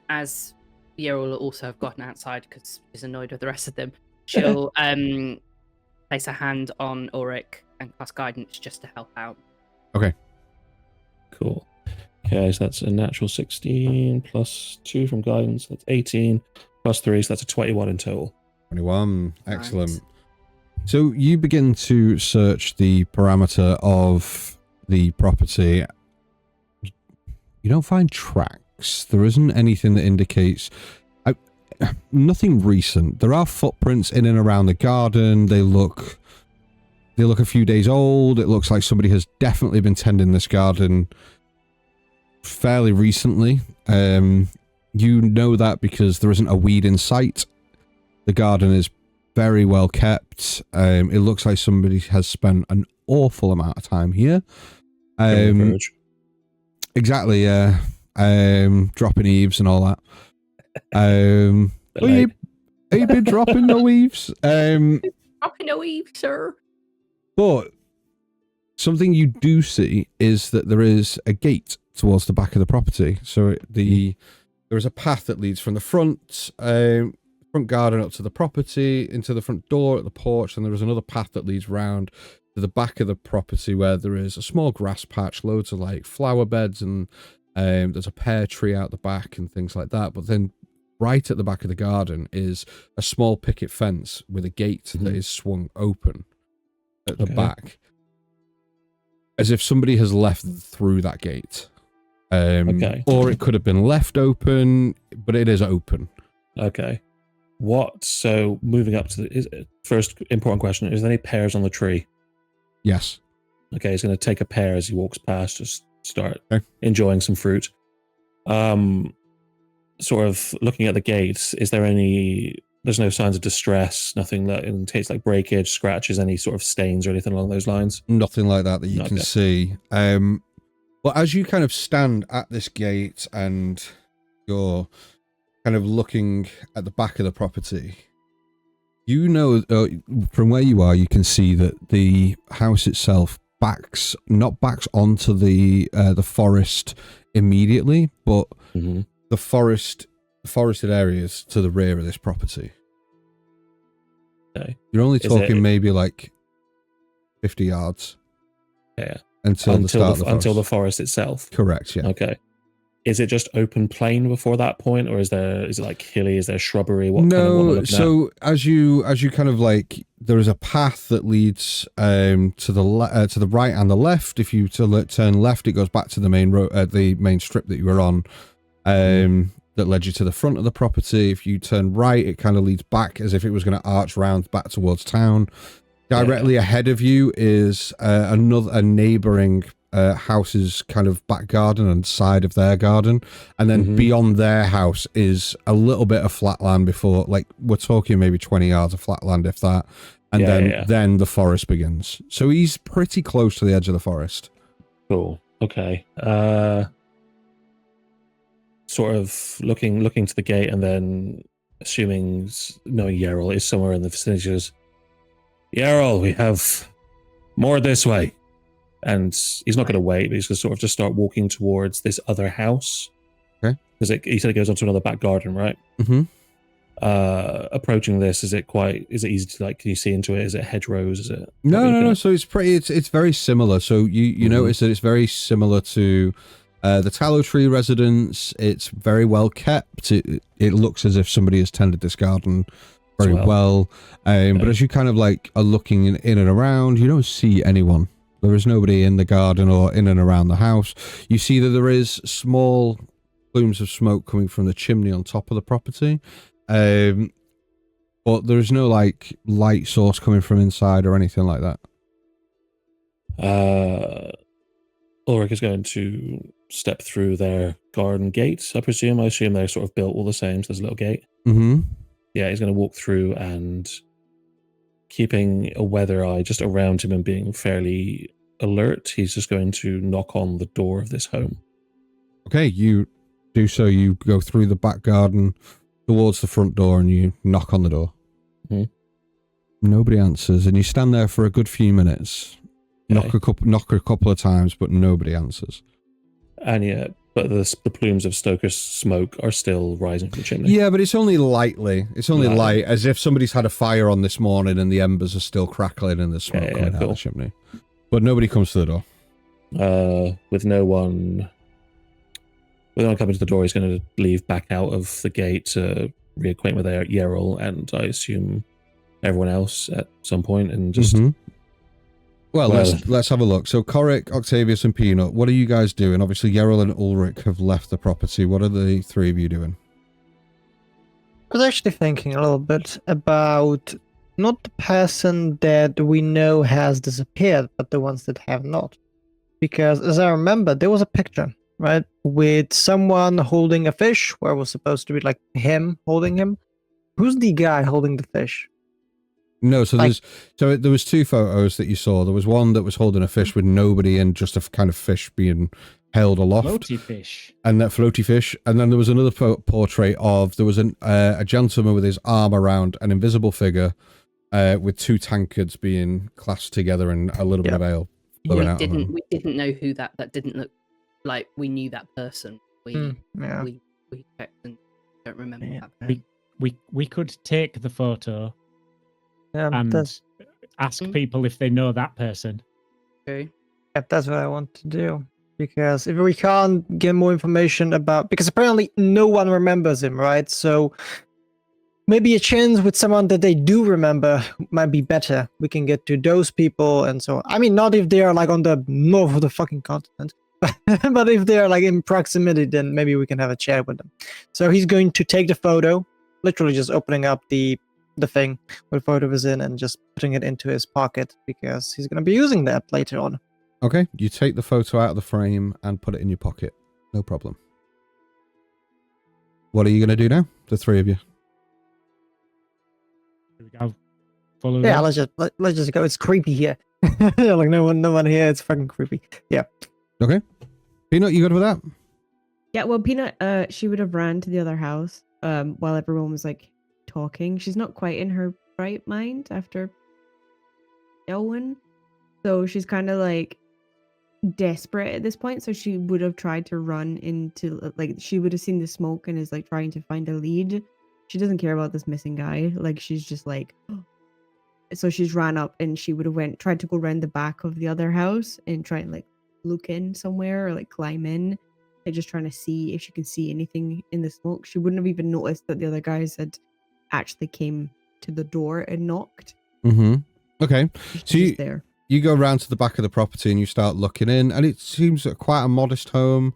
As Yerl will also have gotten outside because she's annoyed with the rest of them, she'll place a hand on Ulrich and cast guidance just to help out. Okay. Cool. Okay, so that's a natural 16 plus 2 from guidance. That's 18 plus 3, so that's a 21 in total. 21. Excellent. Right. So you begin to search the parameter of the property. You don't find tracks. There isn't anything that indicates... nothing recent. There are footprints in and around the garden. They look a few days old. It looks like somebody has definitely been tending this garden fairly recently. You know that because there isn't a weed in sight. The garden is very well kept. It looks like somebody has spent an awful amount of time here. Exactly, yeah. Dropping eaves and all that. Have you been dropping no eaves? Dropping no eaves, sir. But something you do see is that there is a gate towards the back of the property. So there is a path that leads from the front garden up to the property, into the front door at the porch, and there is another path that leads round to the back of the property where there is a small grass patch, loads of like flower beds, and there's a pear tree out the back and things like that. But then right at the back of the garden is a small picket fence with a gate that is swung open at the back, as if somebody has left through that gate. Or it could have been left open, but it is open. Okay. So moving up to the first important question, is there any pears on the tree? Yes. Okay, he's going to take a pear as he walks past, just start enjoying some fruit. Sort of looking at the gates, there's no signs of distress, nothing that indicates like breakage, scratches, any sort of stains or anything along those lines? Nothing like that you can see. But as you kind of stand at this gate and you're kind of looking at the back of the property, you know, from where you are, you can see that the house itself not backs onto the forest immediately, but the forested areas to the rear of this property. Okay. You're only talking maybe like 50 yards. Yeah. Until the forest itself. Correct. Yeah. Okay. Is it just open plain before that point, or is it like hilly? Is there shrubbery? So as you kind of like, there is a path that leads to the right and the left. If you turn left, it goes back to the main road, the main strip that you were on, that led you to the front of the property. If you turn right, it kind of leads back as if it was going to arch round back towards town. Directly ahead of you is a neighboring house's kind of back garden and side of their garden, and then beyond their house is a little bit of flat land before, like, we're talking maybe 20 yards of flat land, if that, and then the forest begins. So he's pretty close to the edge of the forest. Cool. Okay. Sort of looking to the gate, and then knowing Yarrell is somewhere in the vicinity, goes, Yarrell, we have more this way. And he's not going to wait, but he's going to sort of just start walking towards this other house. Okay. Because he said it goes onto another back garden, right? Mm-hmm. Approaching this, is it easy to, like, can you see into it? Is it hedgerows? Is it? No. So it's very similar. So you notice that it's very similar to the tallow tree residence. It's very well kept. It looks as if somebody has tended this garden very well. But as you kind of like are looking in and around, you don't see anyone. There is nobody in the garden or in and around the house. You see that there is small plumes of smoke coming from the chimney on top of the property. But there is no like light source coming from inside or anything like that. Ulrich is going to step through their garden gates, I presume. I assume they're sort of built all the same, so there's a little gate. Mm-hmm. Yeah, he's going to walk through, and keeping a weather eye just around him and being fairly alert, he's just going to knock on the door of this home. Okay, you do so. You go through the back garden towards the front door and you knock on the door. Mm-hmm. Nobody answers, and you stand there for a good few minutes. Okay. Knock a couple of times, but nobody answers. And but the plumes of Stoker's smoke are still rising from the chimney. Yeah, but it's only lightly. It's only light, as if somebody's had a fire on this morning and the embers are still crackling and there's smoke coming out of the chimney. But nobody comes to the door. With no one coming to the door, he's going to leave back out of the gate to reacquaint with Yarrell, and I assume everyone else at some point, and just... Mm-hmm. Well, let's have a look. So, Coric, Octavius, and Peanut, what are you guys doing? Obviously, Yarrell and Ulrich have left the property. What are the three of you doing? I was actually thinking a little bit about not the person that we know has disappeared, but the ones that have not. Because, as I remember, there was a picture, right, with someone holding a fish, where it was supposed to be like him holding him. Who's the guy holding the fish? No, so Like- there was two photos that you saw. There was one that was holding a fish with nobody and just a kind of fish being held aloft. Floaty fish. And that floaty fish. And then there was another portrait of, there was a gentleman with his arm around an invisible figure with two tankards being clasped together and a little bit of ale flowing out of them. We didn't know who that didn't look like we knew that person. We checked and don't remember that. We could take the photo and that's ask people if they know that person. True. that's what I want to do. Because if we can't get more information about, because apparently no one remembers him, right? So maybe a chance with someone that they do remember might be better. We can get to those people and so on. I mean, not if they are like on the north of the fucking continent, but if they are like in proximity, then maybe we can have a chat with them. So he's going to take the photo, literally just opening up the thing where the photo is in and just putting it into his pocket because he's going to be using that later on. Okay, you take the photo out of the frame and put it in your pocket. No problem. What are you going to do now? The three of you. Here we go. Follow Yeah, this. let's just go. It's creepy here. Like no one here. It's fucking creepy. Yeah. Okay. Peanut, you good with that? Yeah, well, Peanut, she would have ran to the other house while everyone was like talking. She's not quite in her right mind after Elwyn, so she's kind of like desperate at this point. So she would have tried to run into, like, she would have seen the smoke and is like trying to find a lead. She doesn't care about this missing guy. Like, she's just like, so she's ran up and she would have tried to go around the back of the other house and try and like look in somewhere or like climb in. They're just trying to see if she can see anything in the smoke. She wouldn't have even noticed that the other guys had actually came to the door and knocked. Mm-hmm. Okay. She's So just there. you go around to the back of the property and you start looking in, and it seems quite a modest home,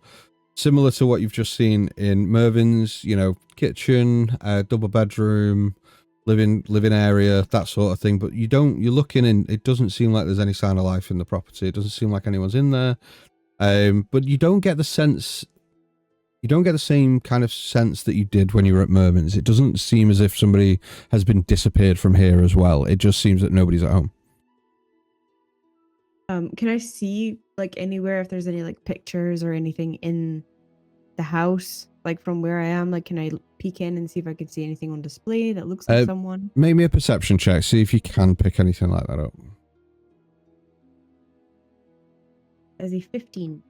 similar to what you've just seen in Mervin's, you know, kitchen, double bedroom, living area, that sort of thing. But you're looking in, it doesn't seem like there's any sign of life in the property. It doesn't seem like anyone's in there. But you don't get the same kind of sense that you did when you were at Mervin's. It doesn't seem as if somebody has been disappeared from here as well. It just seems that nobody's at home. Can I see like anywhere if there's any like pictures or anything in the house, like from where I am? Like, can I peek in and see if I can see anything on display that looks like someone? Make me a perception check. See if you can pick anything like that up. As a 15.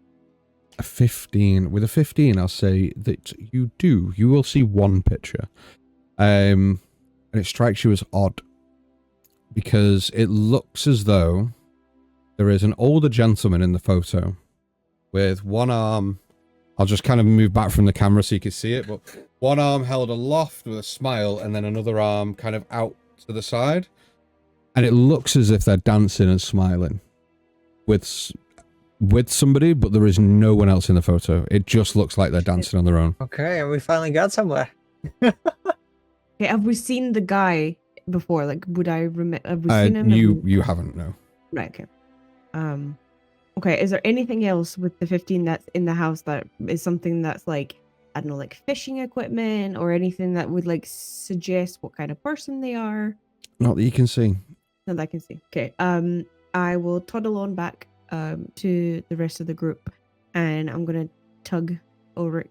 A 15. With a 15, I'll say that you do. You will see one picture. And it strikes you as odd. Because it looks as though there is an older gentleman in the photo with one arm. I'll just kind of move back from the camera so you can see it. But one arm held aloft with a smile and then another arm kind of out to the side. And it looks as if they're dancing and smiling with somebody, but there is no one else in the photo. It just looks like they're dancing on their own. Okay, and we finally got somewhere. Okay, have we seen the guy before? Like, would I remember? Have we seen him? You haven't, no. Right. Okay. Okay. Is there anything else with the 15 that's in the house that is something that's like, I don't know, like fishing equipment or anything that would like suggest what kind of person they are? Not that you can see. Not that I can see. Okay. I will toddle on back to the rest of the group, and I'm gonna tug over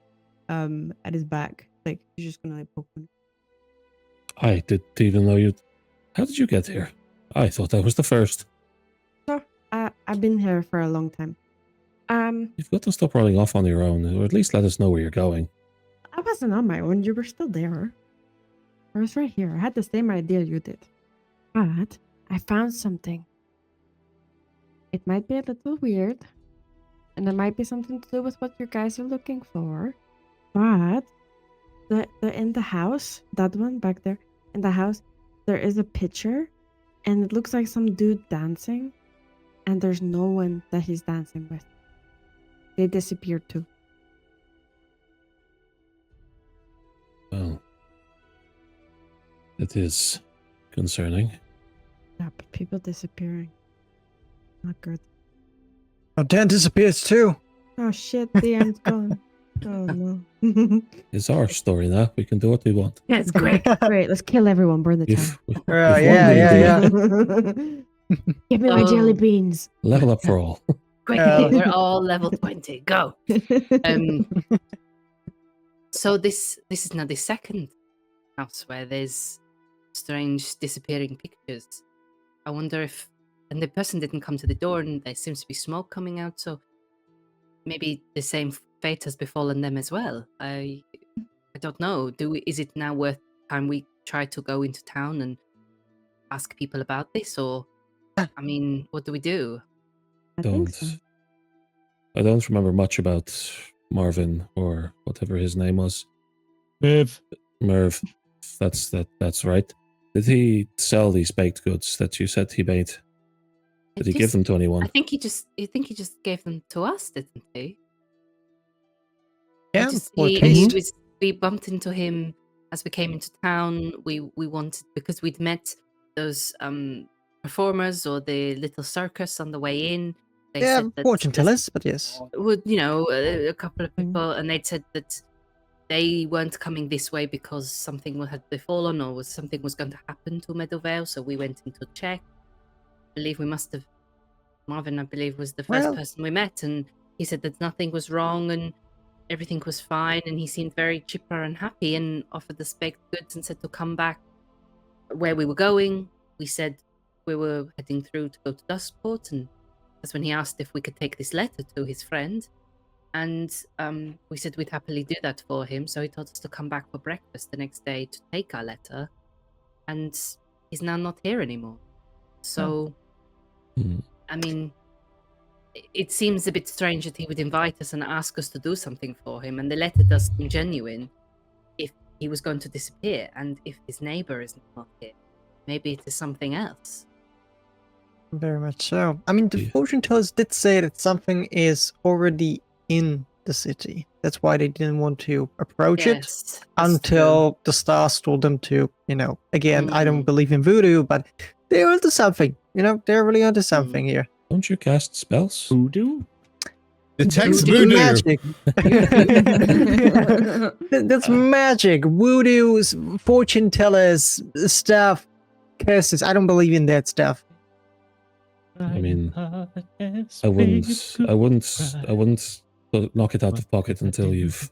at his back. Like, he's just gonna like poke him. I didn't even know you. How did you get here? I thought that was the first. I've been here for a long time. You've got to stop running off on your own, or at least let us know where you're going. I wasn't on my own. You were still there. I was right here. I had the same idea you did. But I found something. It might be a little weird, and it might be something to do with what you guys are looking for. But in the house, that one back there, in the house, there is a picture, and it looks like some dude dancing, and there's no one that he's dancing with. They disappeared too. Well, it is concerning. Yeah, but people disappearing. Not good. Oh, Dan disappears too. Oh shit, the end's gone. Oh no. It's our story now. We can do what we want. That's great. Great, let's kill everyone, burn the town. If, if yeah, one day Give me my jelly Oh. beans. level up for all. Great. Yeah. We're all level 20. Go. So this is now the second house where there's strange disappearing pictures. I wonder if, and the person didn't come to the door, and there seems to be smoke coming out. So maybe the same fate has befallen them as well. I don't know. Is it now worth time we try to go into town and ask people about this, or I mean, what do we do? I think so. I don't remember much about Marvin or whatever his name was. Merv. Merv. That's right. Did he sell these baked goods that you said he made? Did he give them to anyone? I think he just gave them to us, didn't he? Yeah, or he taste. was, we bumped into him as we came into town. We wanted, because we'd met those performers or the little circus on the way in. They Yeah, said that fortune tellers, but yes. would, a couple of people, and they'd said that they weren't coming this way because something had befallen or something was going to happen to Meadowvale. So we went in to check. I believe Marvin, I believe, was the first person we met, and he said that nothing was wrong and everything was fine, and he seemed very chipper and happy and offered us baked goods and said to come back where we were going. We said we were heading through to go to Dustport, and that's when he asked if we could take this letter to his friend, and we said we'd happily do that for him. So he told us to come back for breakfast the next day to take our letter, and he's now not here anymore. So I mean, it seems a bit strange that he would invite us and ask us to do something for him, and the letter does seem genuine if he was going to disappear, and if his neighbor is not here, maybe it is something else. Very much so. I mean, the fortune tellers did say that something is already in the city. That's why they didn't want to approach it until the stars told them to, again, I don't believe in voodoo, but they're onto something. They're really onto something here. Don't you cast spells? Voodoo? Detect Voodoo voodoo. magic. That's magic. Voodoo's, fortune tellers, stuff, curses. I don't believe in that stuff. I mean, I wouldn't knock it out of pocket until you've,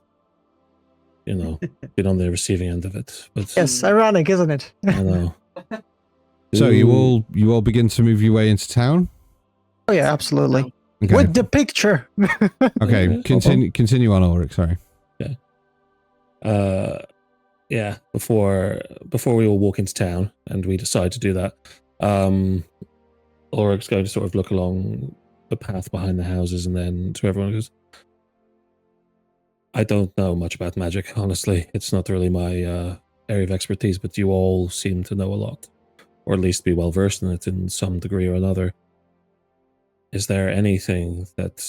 been on the receiving end of it. But Yes, ironic, isn't it? I know. So you all begin to move your way into town? Oh yeah, absolutely. Okay. With the picture. Okay, continue on, Ulrich, sorry. Yeah, before we all walk into town and we decide to do that, Ulrich's going to sort of look along the path behind the houses, and then to everyone goes, I don't know much about magic, honestly. It's not really my area of expertise, but you all seem to know a lot, or at least be well versed in it in some degree or another. Is there anything that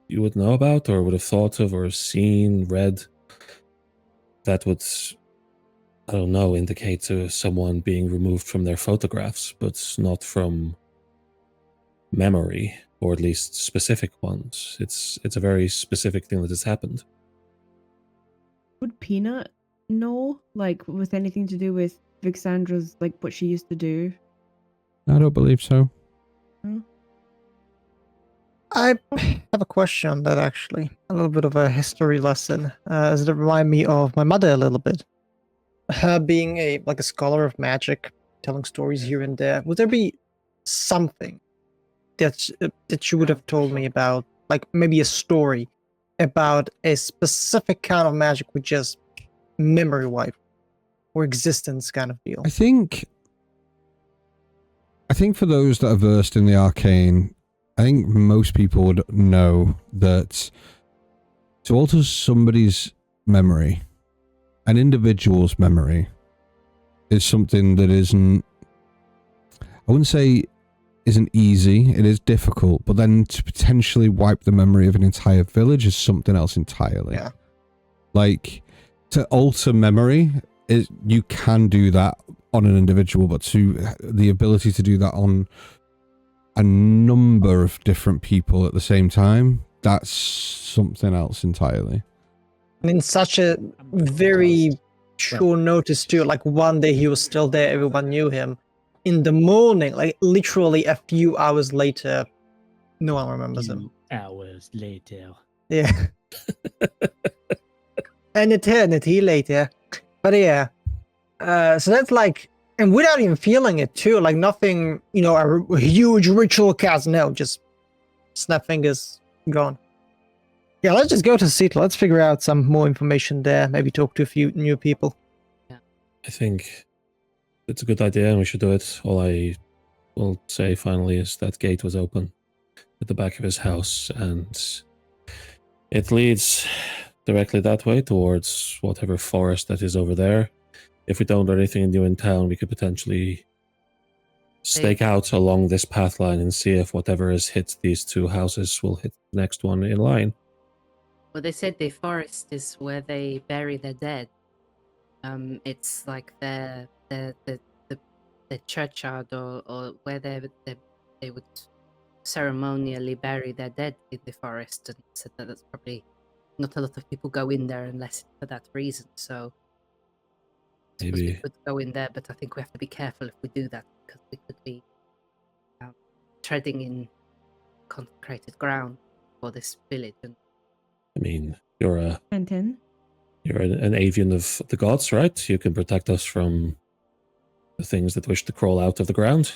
you would know about, or would have thought of, or seen, read, that would, I don't know, indicate to someone being removed from their photographs, but not from memory, or at least specific ones? It's a very specific thing that has happened. Would Peanut know, with anything to do with Vixandra's, what she used to do? I don't believe so. I have a question on that, actually. A little bit of a history lesson, as it remind me of my mother a little bit. Her being a scholar of magic, telling stories here and there. Would there be something that you would have told me about, maybe a story about a specific kind of magic with just memory wipe or existence kind of deal? I think for those that are versed in the arcane, I think most people would know that to alter somebody's memory, an individual's memory, is something that isn't, I wouldn't say isn't easy, it is difficult, but then to potentially wipe the memory of an entire village is something else entirely. Yeah. To alter memory, you can do that on an individual, but the ability to do that on a number of different people at the same time, that's something else entirely. And in such a I'm very toast. short notice too. Like one day he was still there, everyone knew him. In the morning, like literally a few hours later, no one remembers him. Few hours later. Yeah. An eternity later. But yeah. So that's like, and without even feeling it too, like nothing, you know, a huge ritual cast. No, just snap fingers, gone. Yeah, let's just go to Seattle. Let's figure out some more information there. Maybe talk to a few new people. I think it's a good idea and we should do it. All I will say finally is that gate was open at the back of his house and it leads directly that way towards whatever forest that is over there. If we don't do anything new in town, we could potentially stake out along this path line and see if whatever has hit these two houses will hit the next one in line. Well, they said the forest is where they bury their dead. It's like the churchyard or where they would ceremonially bury their dead in the forest, and said that that's probably not a lot of people go in there unless for that reason. So I suppose we Maybe could go in there, but I think we have to be careful if we do that because we could be treading in consecrated ground for this village. And I mean, you're Quentin. an avian of the gods, right? You can protect us from the things that wish to crawl out of the ground.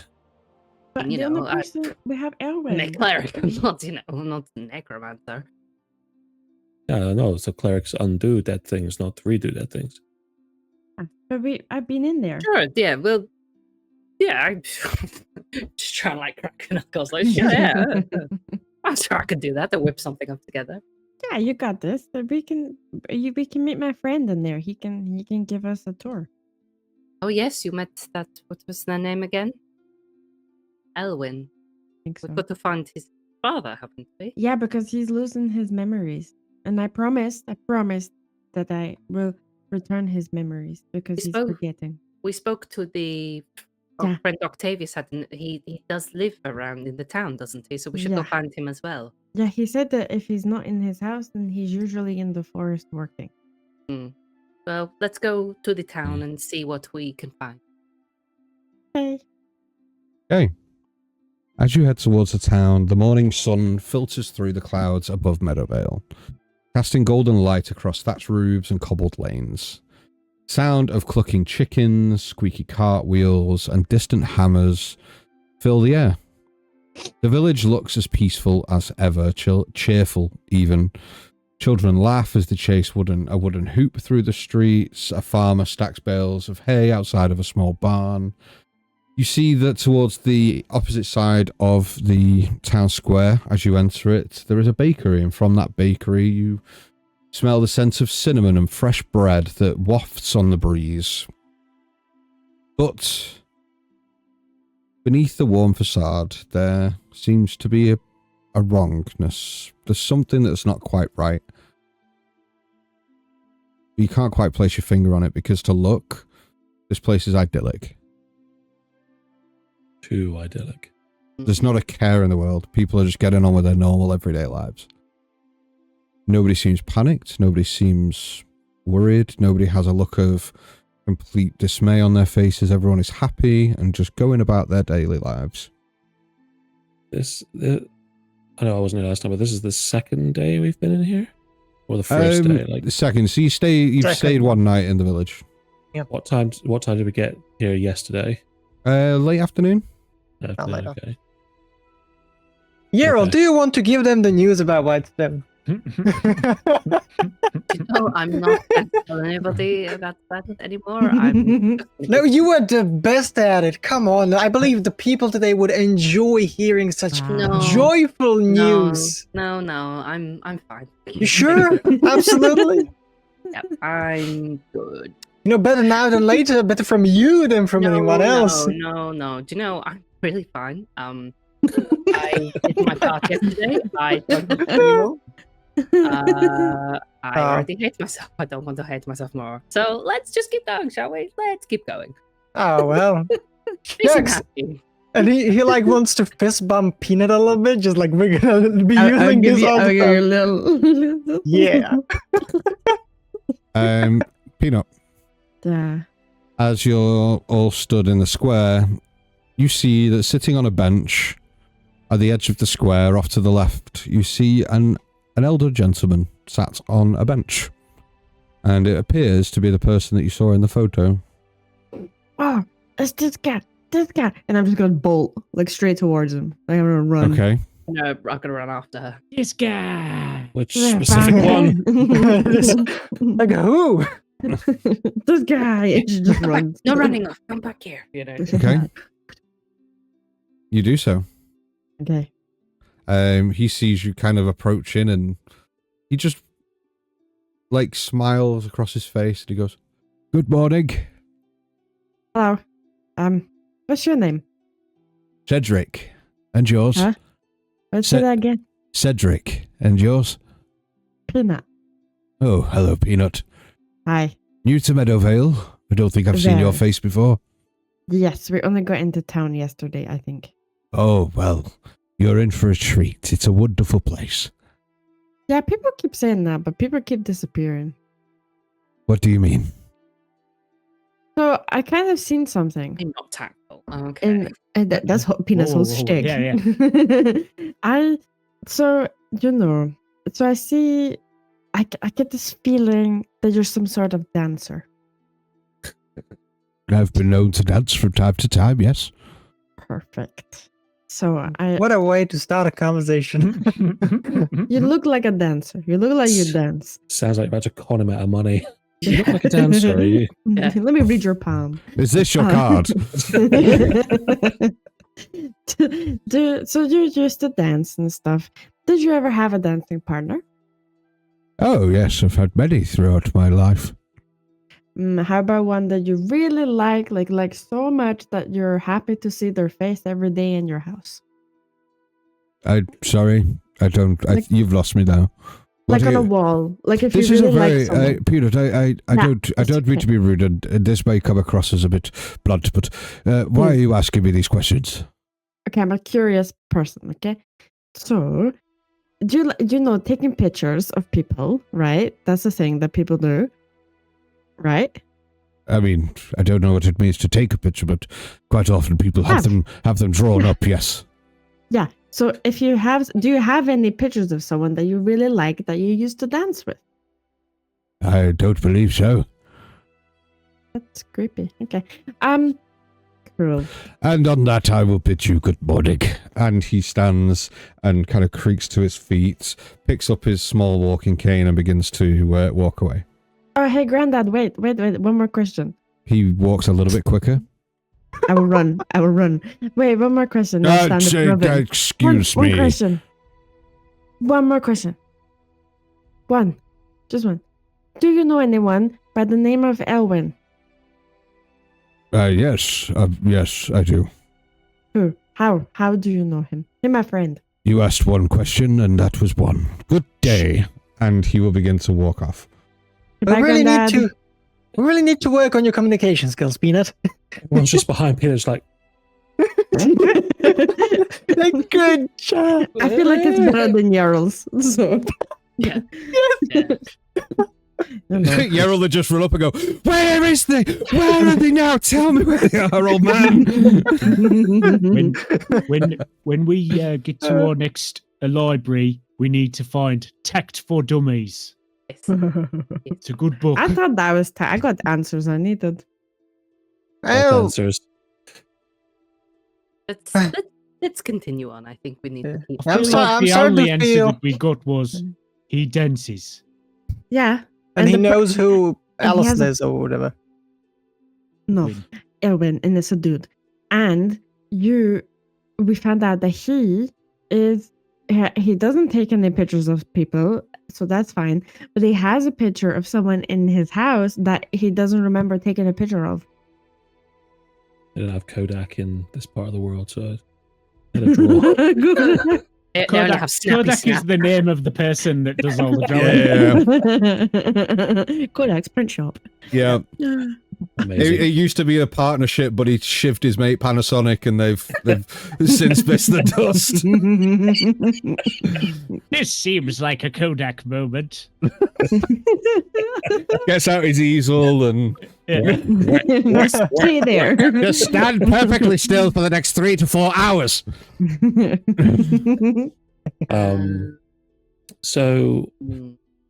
But You the know, only person we have Elwyn. I'm a cleric, I'm not, I'm not a necromancer. Yeah, no, so clerics undo dead things, not redo dead things. But I've been in there. Sure, yeah, well, yeah, I'm just trying to like crack knuckles. Like, yeah, I'm sure I could do that to whip something up together. Yeah, you got this. We can meet my friend in there. He can give us a tour. Oh yes, you met that. What was their name again? Elwyn. I think so. We've got to find his father, haven't we? Yeah, because he's losing his memories, and I promised that I will return his memories because he's spoke- forgetting. We spoke to the Yeah. friend Octavius. He does live around in the town, doesn't he? So we should go Yeah. find him as well. Yeah, he said that if he's not in his house, then he's usually in the forest working. Well, let's go to the town and see what we can find. Okay. Okay. As you head towards the town, the morning sun filters through the clouds above Meadowvale, casting golden light across thatched roofs and cobbled lanes. Sound of clucking chickens, squeaky cartwheels, and distant hammers fill the air. The village looks as peaceful as ever, cheerful even. Children laugh as they chase a wooden hoop through the streets. A farmer stacks bales of hay outside of a small barn. You see that towards the opposite side of the town square, as you enter it, there is a bakery, and from that bakery you smell the scent of cinnamon and fresh bread that wafts on the breeze. But beneath the warm facade, there seems to be a wrongness. There's something that's not quite right. You can't quite place your finger on it because to look, this place is idyllic. Too idyllic. There's not a care in the world. People are just getting on with their normal everyday lives. Nobody seems panicked. Nobody seems worried. Nobody has a look of complete dismay on their faces. Everyone is happy and just going about their daily lives. I know I wasn't here last time, but this is the second day we've been in here? Or the first day? Like The second. So you've stayed one night in the village. what time did we get here yesterday? Late afternoon. later. Okay. Yerl, Okay. do you want to give them the news about Whitestone? No, I'm not going to tell anybody about that anymore. I'm No, you were the best at it. Come on. I believe the people today would enjoy hearing such No. joyful news. No, I'm fine. You sure? Absolutely. Yep, I'm good. You know, better now than later. Better from you than from anyone else. No. Do you know, I'm really fine. I did my part yesterday. I don't want to anymore. I already hate myself. I don't want to hate myself more. So let's just keep going, shall we? Let's keep going. Oh, well. Peace and Yeah, happy. and he like wants to fist bump Peanut a little bit, just like we're gonna be I'll using give this you all the a time. little. Yeah. Peanut, Yeah. as you're all stood in the square, you see that sitting on a bench at the edge of the square off to the left, you see an elder gentleman sat on a bench. And it appears to be the person that you saw in the photo. Oh, it's this guy. And I'm just going to bolt, like, straight towards him. Like, I'm going to run. Okay. No, I'm going to run after her. This guy. Which Yeah, specific fine. one? Like who? This guy. And she just runs. No running off. Come back here. You know. Okay. You do so. Okay. He sees you kind of approaching and he just like smiles across his face and he goes, "Good morning." Hello. What's your name? Cedric. And yours? Huh? Let's say that again. Cedric. And yours? Peanut. Oh, hello, Peanut. Hi. New to Meadowvale? I don't think I've seen your Very. face before. Yes, we only got into town yesterday, I think. Oh, well, you're in for a treat. It's a wonderful place. Yeah, people keep saying that, but people keep disappearing. What do you mean? So I kind of seen something. I'm not tactful. Okay. And that's Peanut's Whoa, whole whoa, whoa. shtick. Yeah, So I see, I get this feeling that you're some sort of dancer. I've been known to dance from time to time, yes. Perfect. So What a way to start a conversation. you look like a dancer. You look like you dance. Sounds like you're about to con him out of money. You look like a dancer, are you? Yeah. Let me read your palm. Is this your card? So you used to dance and stuff. Did you ever have a dancing partner? Oh, yes, I've had many throughout my life. How about one that you really like so much that you're happy to see their face every day in your house? Sorry, I don't. You've lost me now. What Like on are a you- wall. Like if This you is really a very, like someone. Peanut. I Nah, I don't mean to be rude, and this may come across as a bit blunt, but why are you asking me these questions? Okay, I'm a curious person, okay? So, do you know taking pictures of people, right? That's the thing that people do, right? I mean, I don't know what it means to take a picture, but quite often people have them drawn up. Yes. Yeah. So if you have, do you have any pictures of someone that you really like that you used to dance with? I don't believe so. That's creepy. Okay. Cool. And on that, I will bid you good morning. And he stands and kind of creaks to his feet, picks up his small walking cane and begins to walk away. Oh, hey, Granddad, wait. One more question. He walks a little bit quicker. I will run. Wait, one more question. I'll stand up, Robin. Excuse One me. question. One more question. One. Just one. Do you know anyone by the name of Elwyn? Yes, I do. Who? How do you know him? He's my friend. You asked one question, and that was one. Good day. And he will begin to walk off. We Goodbye, really need to work on your communication skills, Peanut. One's just behind Peter, just like, Like, good job. I feel like it's better than Yarl's. So. Yeah. Yerrol will just run up and go, "Where is they? Where are they now? Tell me where they are, old man." When we get to our next library, we need to find Tact for Dummies. It's a good book. I thought that was. I got the answers I needed. Oh, answers. Let's continue on. I think we need to keep. I feel like the only answer that we got was he dances. Yeah. and he the knows who and he has Alice a- is or whatever. No, Win. Elwyn, and it's a dude. And we found out that he doesn't take any pictures of people, so that's fine. But he has a picture of someone in his house that he doesn't remember taking a picture of. They don't have Kodak in this part of the world, so I had a draw. Good. They only have snappy Kodak snap. is the name of the person that does all the drawing. Yeah. Kodak's print shop. Yeah. Amazing. It used to be a partnership, but he shivved his mate Panasonic, and they've since missed the dust. This seems like a Kodak moment. Gets out his easel and Stay there. just stand perfectly still for the next 3 to 4 hours. So,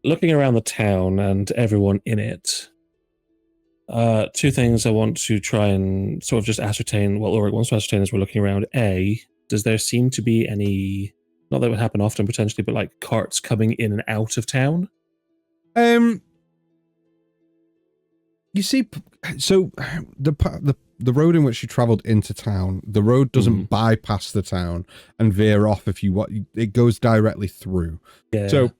looking around the town and everyone in it, two things I want to try and sort of just ascertain. Well, Ulrich wants to ascertain as we're looking around. A, does there seem to be any? Not that would happen often potentially, but like carts coming in and out of town. You see, so the road in which you travelled into town, the road doesn't bypass the town and veer off if you want. It goes directly through. Yeah. So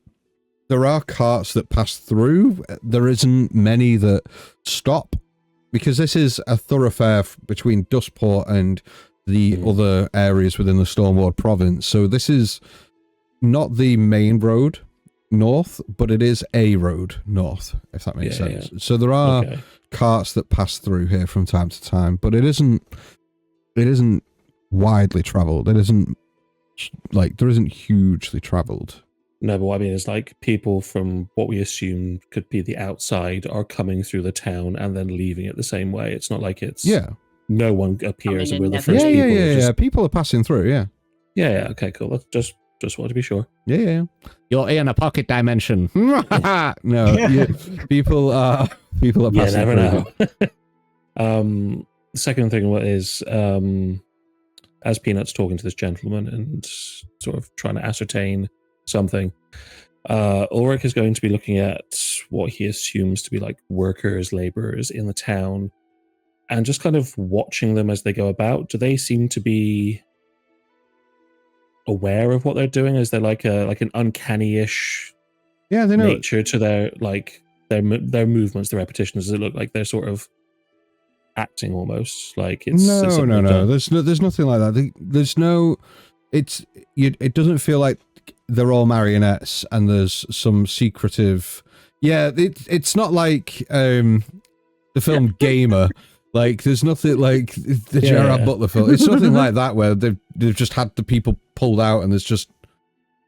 there are carts that pass through. There isn't many that stop because this is a thoroughfare between Dustport and the other areas within the Stormward province. So this is not the main road north, but it is a road north, if that makes sense. Yeah. So there are carts that pass through here from time to time, but it isn't widely traveled. It isn't like there isn't hugely traveled. No, but what I mean is like people from what we assume could be the outside are coming through the town and then leaving it the same way. It's not like it's no one appears and we're the first people. Yeah. People are passing through. Yeah. Okay, cool. That's just want to be sure. Yeah. You're in a pocket dimension. No, people are passing through. The second thing is as Peanut's talking to this gentleman and sort of trying to ascertain something, Ulrich is going to be looking at what he assumes to be like workers, laborers in the town, and just kind of watching them as they go about. Do they seem to be aware of what they're doing? Is there like an uncanny-ish they know nature to their movements, the repetitions? Does it look like they're sort of acting almost like it's no. There's nothing like that. There's no. It doesn't feel like they're all marionettes and there's some secretive. Yeah, it's not like the film Gamer. Like, there's nothing like the Gerard Butler film. It's nothing like that where they've just had the people pulled out and there's just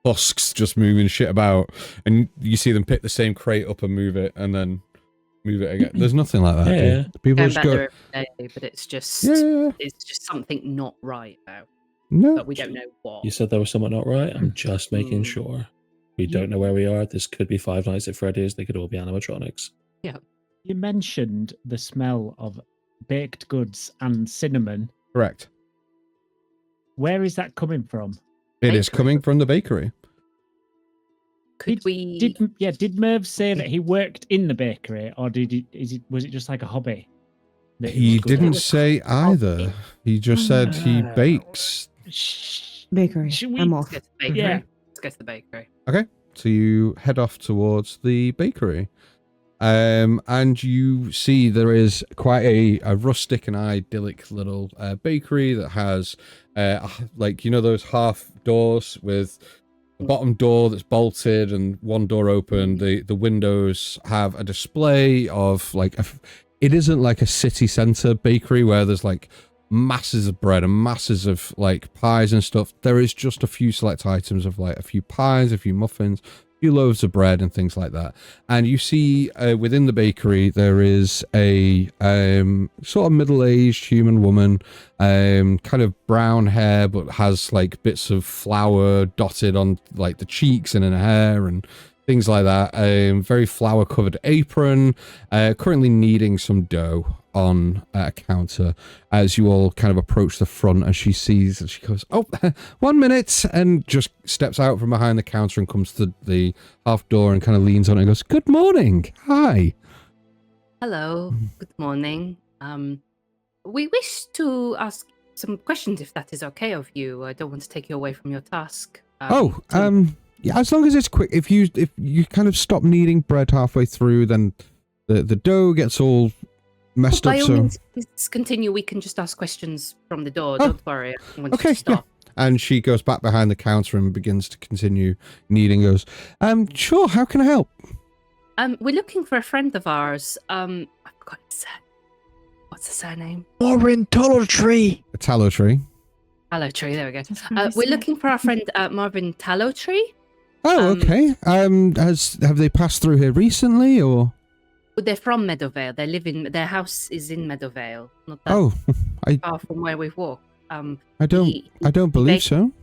husks just moving shit about, and you see them pick the same crate up and move it and then move it again. There's nothing like that. Yeah. People Going just back go. there every day, but it's just something not right now. No, But we don't know what. You said there was something not right. I'm just making sure. We don't know where we are. This could be Five Nights at Freddy's. They could all be animatronics. Yeah. You mentioned the smell of baked goods and cinnamon. Correct. Where is that coming from? It is coming from the bakery. Did Merv say that he worked in the bakery, or was it just like a hobby? He didn't say either. He just said he bakes. Bakery. I'm off. Let's go to the bakery. Yeah. Let's go to the bakery. Okay, so you head off towards the bakery. And you see there is quite a rustic and idyllic little bakery that has those half doors with the bottom door that's bolted and one door open. The windows have a display of it isn't like a city center bakery where there's like masses of bread and masses of like pies and stuff. There is just a few select items of like a few pies, a few muffins, few loaves of bread and things like that. And you see within the bakery there is a sort of middle-aged human woman, kind of brown hair but has like bits of flour dotted on like the cheeks and in her hair and things like that. Very flour covered apron, currently kneading some dough on a counter as you all kind of approach the front, and she sees and she goes, "Oh, 1 minute," and just steps out from behind the counter and comes to the half door and kind of leans on it and goes, "Good morning. Hi." Hello. Good morning. We wish to ask some questions if that is okay of you. I don't want to take you away from your task. Yeah, as long as it's quick. If you kind of stop kneading bread halfway through, then the dough gets all messed up. By all means, please continue. We can just ask questions from the door. Don't worry. I want you to stop. And she goes back behind the counter and begins to continue kneading. Goes, sure. How can I help? We're looking for a friend of ours. I forgot his What's the surname? Morin Tolo Tree. A tallow tree. Tallow Tree. There we go. That's what I We're said. looking for our friend Marvin Tallow Tree. Oh, okay. Have they passed through here recently, or? Well, they're from Meadowvale. They live in their house is in Meadowvale, not that Oh, far from where we've walked. I don't believe so.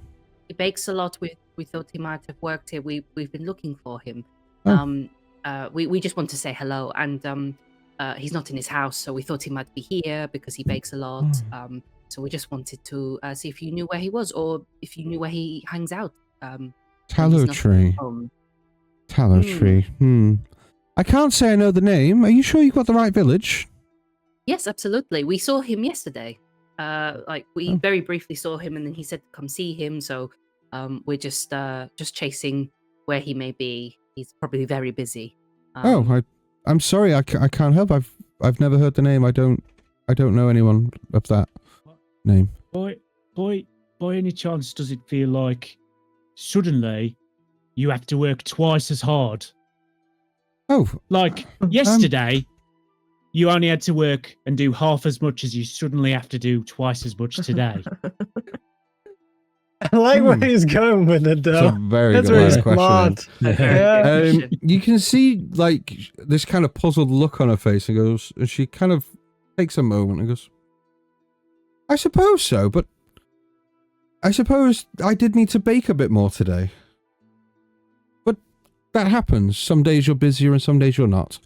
He bakes a lot. We thought he might have worked here. We've been looking for him. Oh. We just want to say hello, and he's not in his house, so we thought he might be here because he bakes a lot. So we just wanted to see if you knew where he was, or if you knew where he hangs out. Tallow not tree. home. Tallow Hmm. tree. I can't say I know the name. Are you sure you've got the right village? Yes, absolutely. We saw him yesterday. We very briefly saw him, and then he said to come see him. So we're just chasing where he may be. He's probably very busy. I'm sorry. I can't help. I've never heard the name. I don't know anyone of that name. By any chance, does it feel like suddenly you have to work twice as hard? Oh, Like yesterday, you only had to work and do half as much as you suddenly have to do twice as much today. I like where he's going with it, that's though. a very That's good very line of questioning. smart. Yeah. You can see like this kind of puzzled look on her face, and she kind of takes a moment and goes, "I suppose so, but I suppose I did need to bake a bit more today. But that happens. Some days you're busier and some days you're not."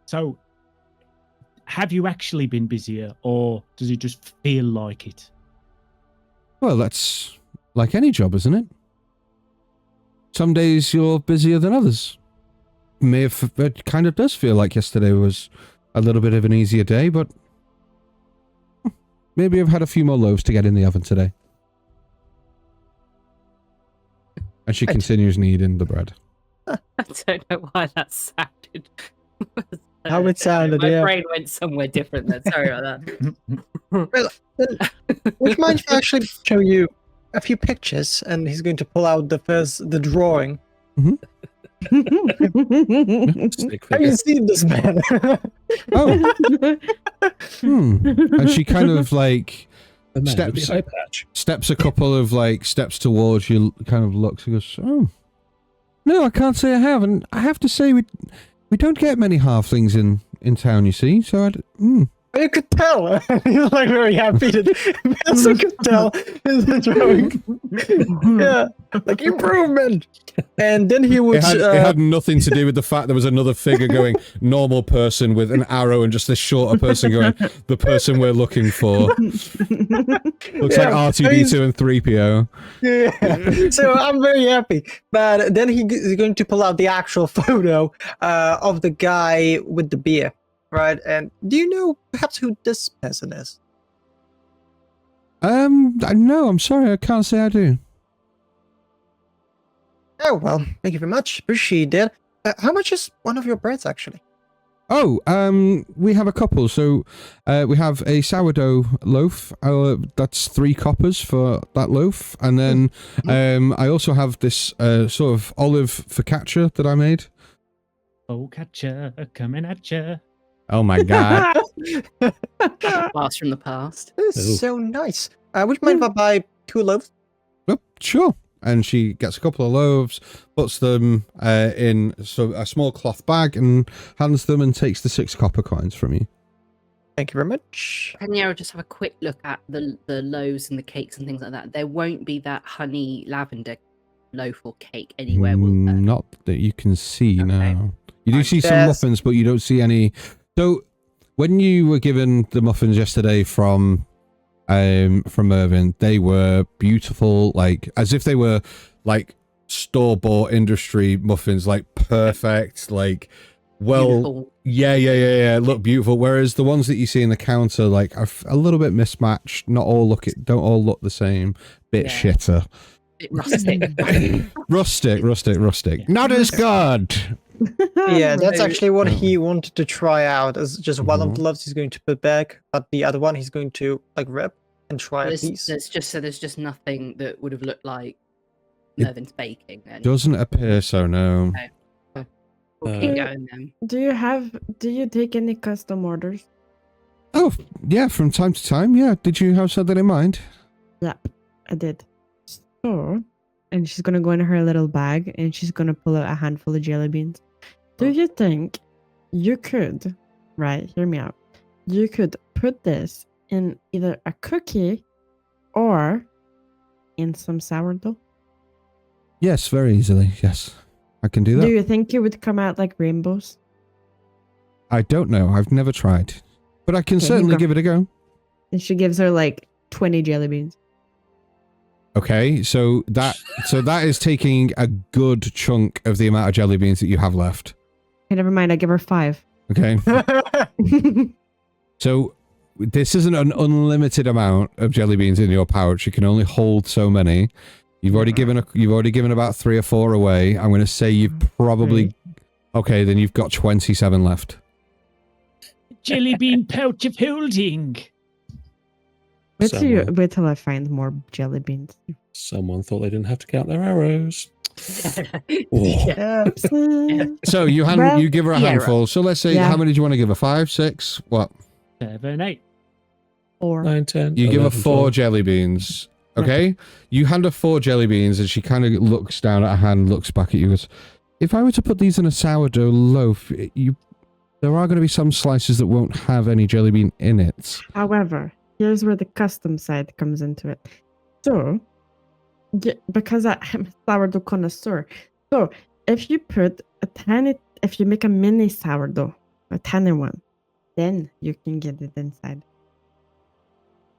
So, have you actually been busier, or does it just feel like it? Well, that's like any job, isn't it? Some days you're busier than others. It kind of does feel like yesterday was a little bit of an easier day, but maybe I've had a few more loaves to get in the oven today. And she continues kneading the bread. I don't know why that sounded. How it sounded, My yeah. brain went somewhere different then. Sorry about that. Well, would you mind if I actually show you a few pictures, and he's going to pull out the drawing. Stick Have figure. you seen this man? Oh. And she kind of like The man with the steps eye patch. steps a couple of like steps towards you, kind of looks and goes, "Oh, no, I can't say I haven't. I have to say we don't get many halflings in town, you see. So You could tell. He's like very happy that also could tell his drawing. Yeah, like improvement. And then he would. it had nothing to do with the fact there was another figure going normal person with an arrow and just this shorter person going the person we're looking for. Looks like R2D2 and 3PO. Yeah. So I'm very happy. But then he's going to pull out the actual photo of the guy with the beer. Right, and do you know perhaps who this person is? No, I'm sorry, I can't say I do. Oh, well, thank you very much. Appreciate it. How much is one of your breads, actually? Oh, we have a couple. So, we have a sourdough loaf. That's 3 coppers for that loaf. And then, I also have this, sort of olive focaccia that I made. Oh, catcher, coming at ya. Oh my god. Blast from the past. This is so nice. Would you mind if I buy 2 loaves? Oh, sure. And she gets a couple of loaves, puts them in a small cloth bag and hands them and takes the 6 copper coins from you. Thank you very much. Can Yarrow just have a quick look at the loaves and the cakes and things like that? There won't be that honey lavender loaf or cake anywhere, will there? Not that you can see, Okay. no. You do I see some guess- muffins, but you don't see any. So, when you were given the muffins yesterday from Irvin, they were beautiful, like as if they were like store-bought industry muffins, like perfect, like Beautiful. yeah, look beautiful. Whereas the ones that you see in the counter, like, are a little bit mismatched. Don't all look the same. Bit Yeah. shitter. Bit rustic. Rustic. Not as good. Yeah, that's Right. actually what he wanted to try out. As just one of the loaves he's going to put back, but the other one he's going to like rip and try a piece. There's just nothing that would have looked like It Mervin's baking. Then. Doesn't appear so, no. Okay. We'll keep going then. Do you take any custom orders? Oh, yeah, from time to time, yeah. Did you have something in mind? Yep, I did. So, and she's gonna go in her little bag and she's gonna pull out a handful of jelly beans. Do you think you could, right, hear me out, you could put this in either a cookie or in some sourdough? Yes, very easily, yes. I can do that. Do you think it would come out like rainbows? I don't know. I've never tried. But I can Okay, certainly you go. give it a go. And she gives her like 20 jelly beans. Okay, so that is taking a good chunk of the amount of jelly beans that you have left. Okay, never mind, I give her 5. Okay. So this isn't an unlimited amount of jelly beans in your pouch. You can only hold so many. You've already given about 3 or 4 away. I'm going to say you've probably okay. Then you've got 27 left. Jelly bean pouch of holding. Wait Someone, till I find more jelly beans. someone thought they didn't have to count their arrows. Yeah. So you Well, you give her a yeah, handful. So let's say Yeah. how many do you want to give her? 5, 6, what? 7, 8. 4. 9, 10. You give her 11, 4 12. jelly beans. Okay? You hand her 4 jelly beans and she kind of looks down at her hand, looks back at you and goes, if I were to put these in a sourdough loaf, there are going to be some slices that won't have any jelly bean in it. However, here's where the custom side comes into it. So, because I'm a sourdough connoisseur, so if you if you make a mini sourdough, a tiny one, then you can get it inside.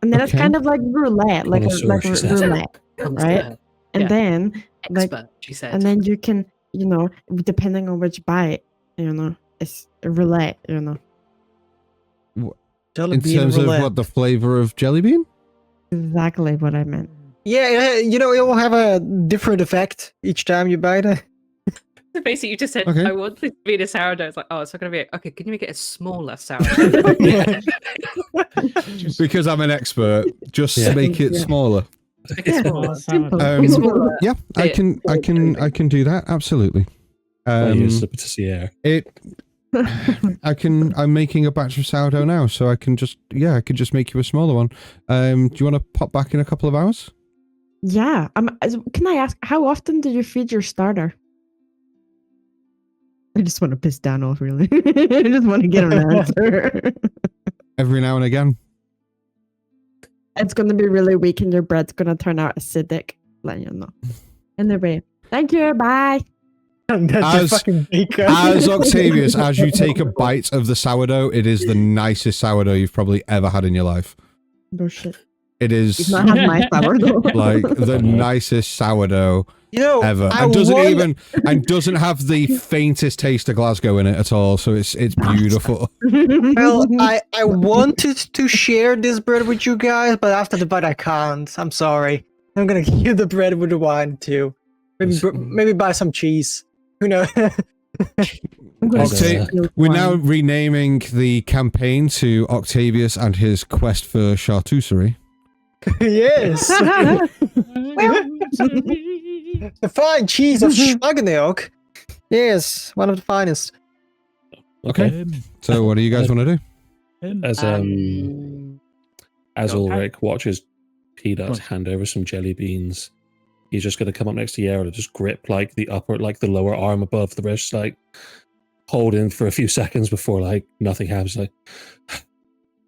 And then it's Okay. kind of like roulette, like Connoisseur, she says. roulette, right? And Yeah. then, like, Expert, she said. and then you can, depending on which bite, it's roulette, Jelly In bean terms roulette. of what the flavor of jelly bean? Exactly what I meant. Yeah, it will have a different effect each time you bite it. So basically, you just said, Okay. I want this to be a sourdough. It's like, oh, it's not going to be. Okay, can you make it a smaller sourdough? Because I'm an expert, just Yeah. make it Yeah. smaller. Make it smaller. Simple. Smaller. Yeah, I can do that absolutely. I use the pâtissier. I'm making a batch of sourdough now, so I can just make you a smaller one. Do you want to pop back in a couple of hours? Yeah. Can I ask, how often do you feed your starter? I just want to piss Dan off, really. I just want to get an answer. Every now and again. It's going to be really weak and your bread's going to turn out acidic. Let you know. Anyway, thank you. Bye. And that's As- a fucking bacon. As Octavius, as you take a bite of the sourdough, it is the nicest sourdough you've probably ever had in your life. Bullshit. It It's is not have my sourdough. like the nicest sourdough ever, I and won- doesn't have the faintest taste of Glasgow in it at all. So it's beautiful. Well, I wanted to share this bread with you guys, but after the bite, I can't. I'm sorry. I'm gonna give the bread with the wine too. Maybe buy some cheese. Who knows? We're now renaming the campaign to Octavius and his quest for charcuterie. Yes. The fine cheese of Schwageneog. Yes, one of the finest. Okay. So what do you guys want to do? As Ulrich watches Peanut on. hand over some jelly beans, he's just going to come up next to Yara to just grip like the lower arm above the wrist, like hold in for a few seconds before like nothing happens. Like,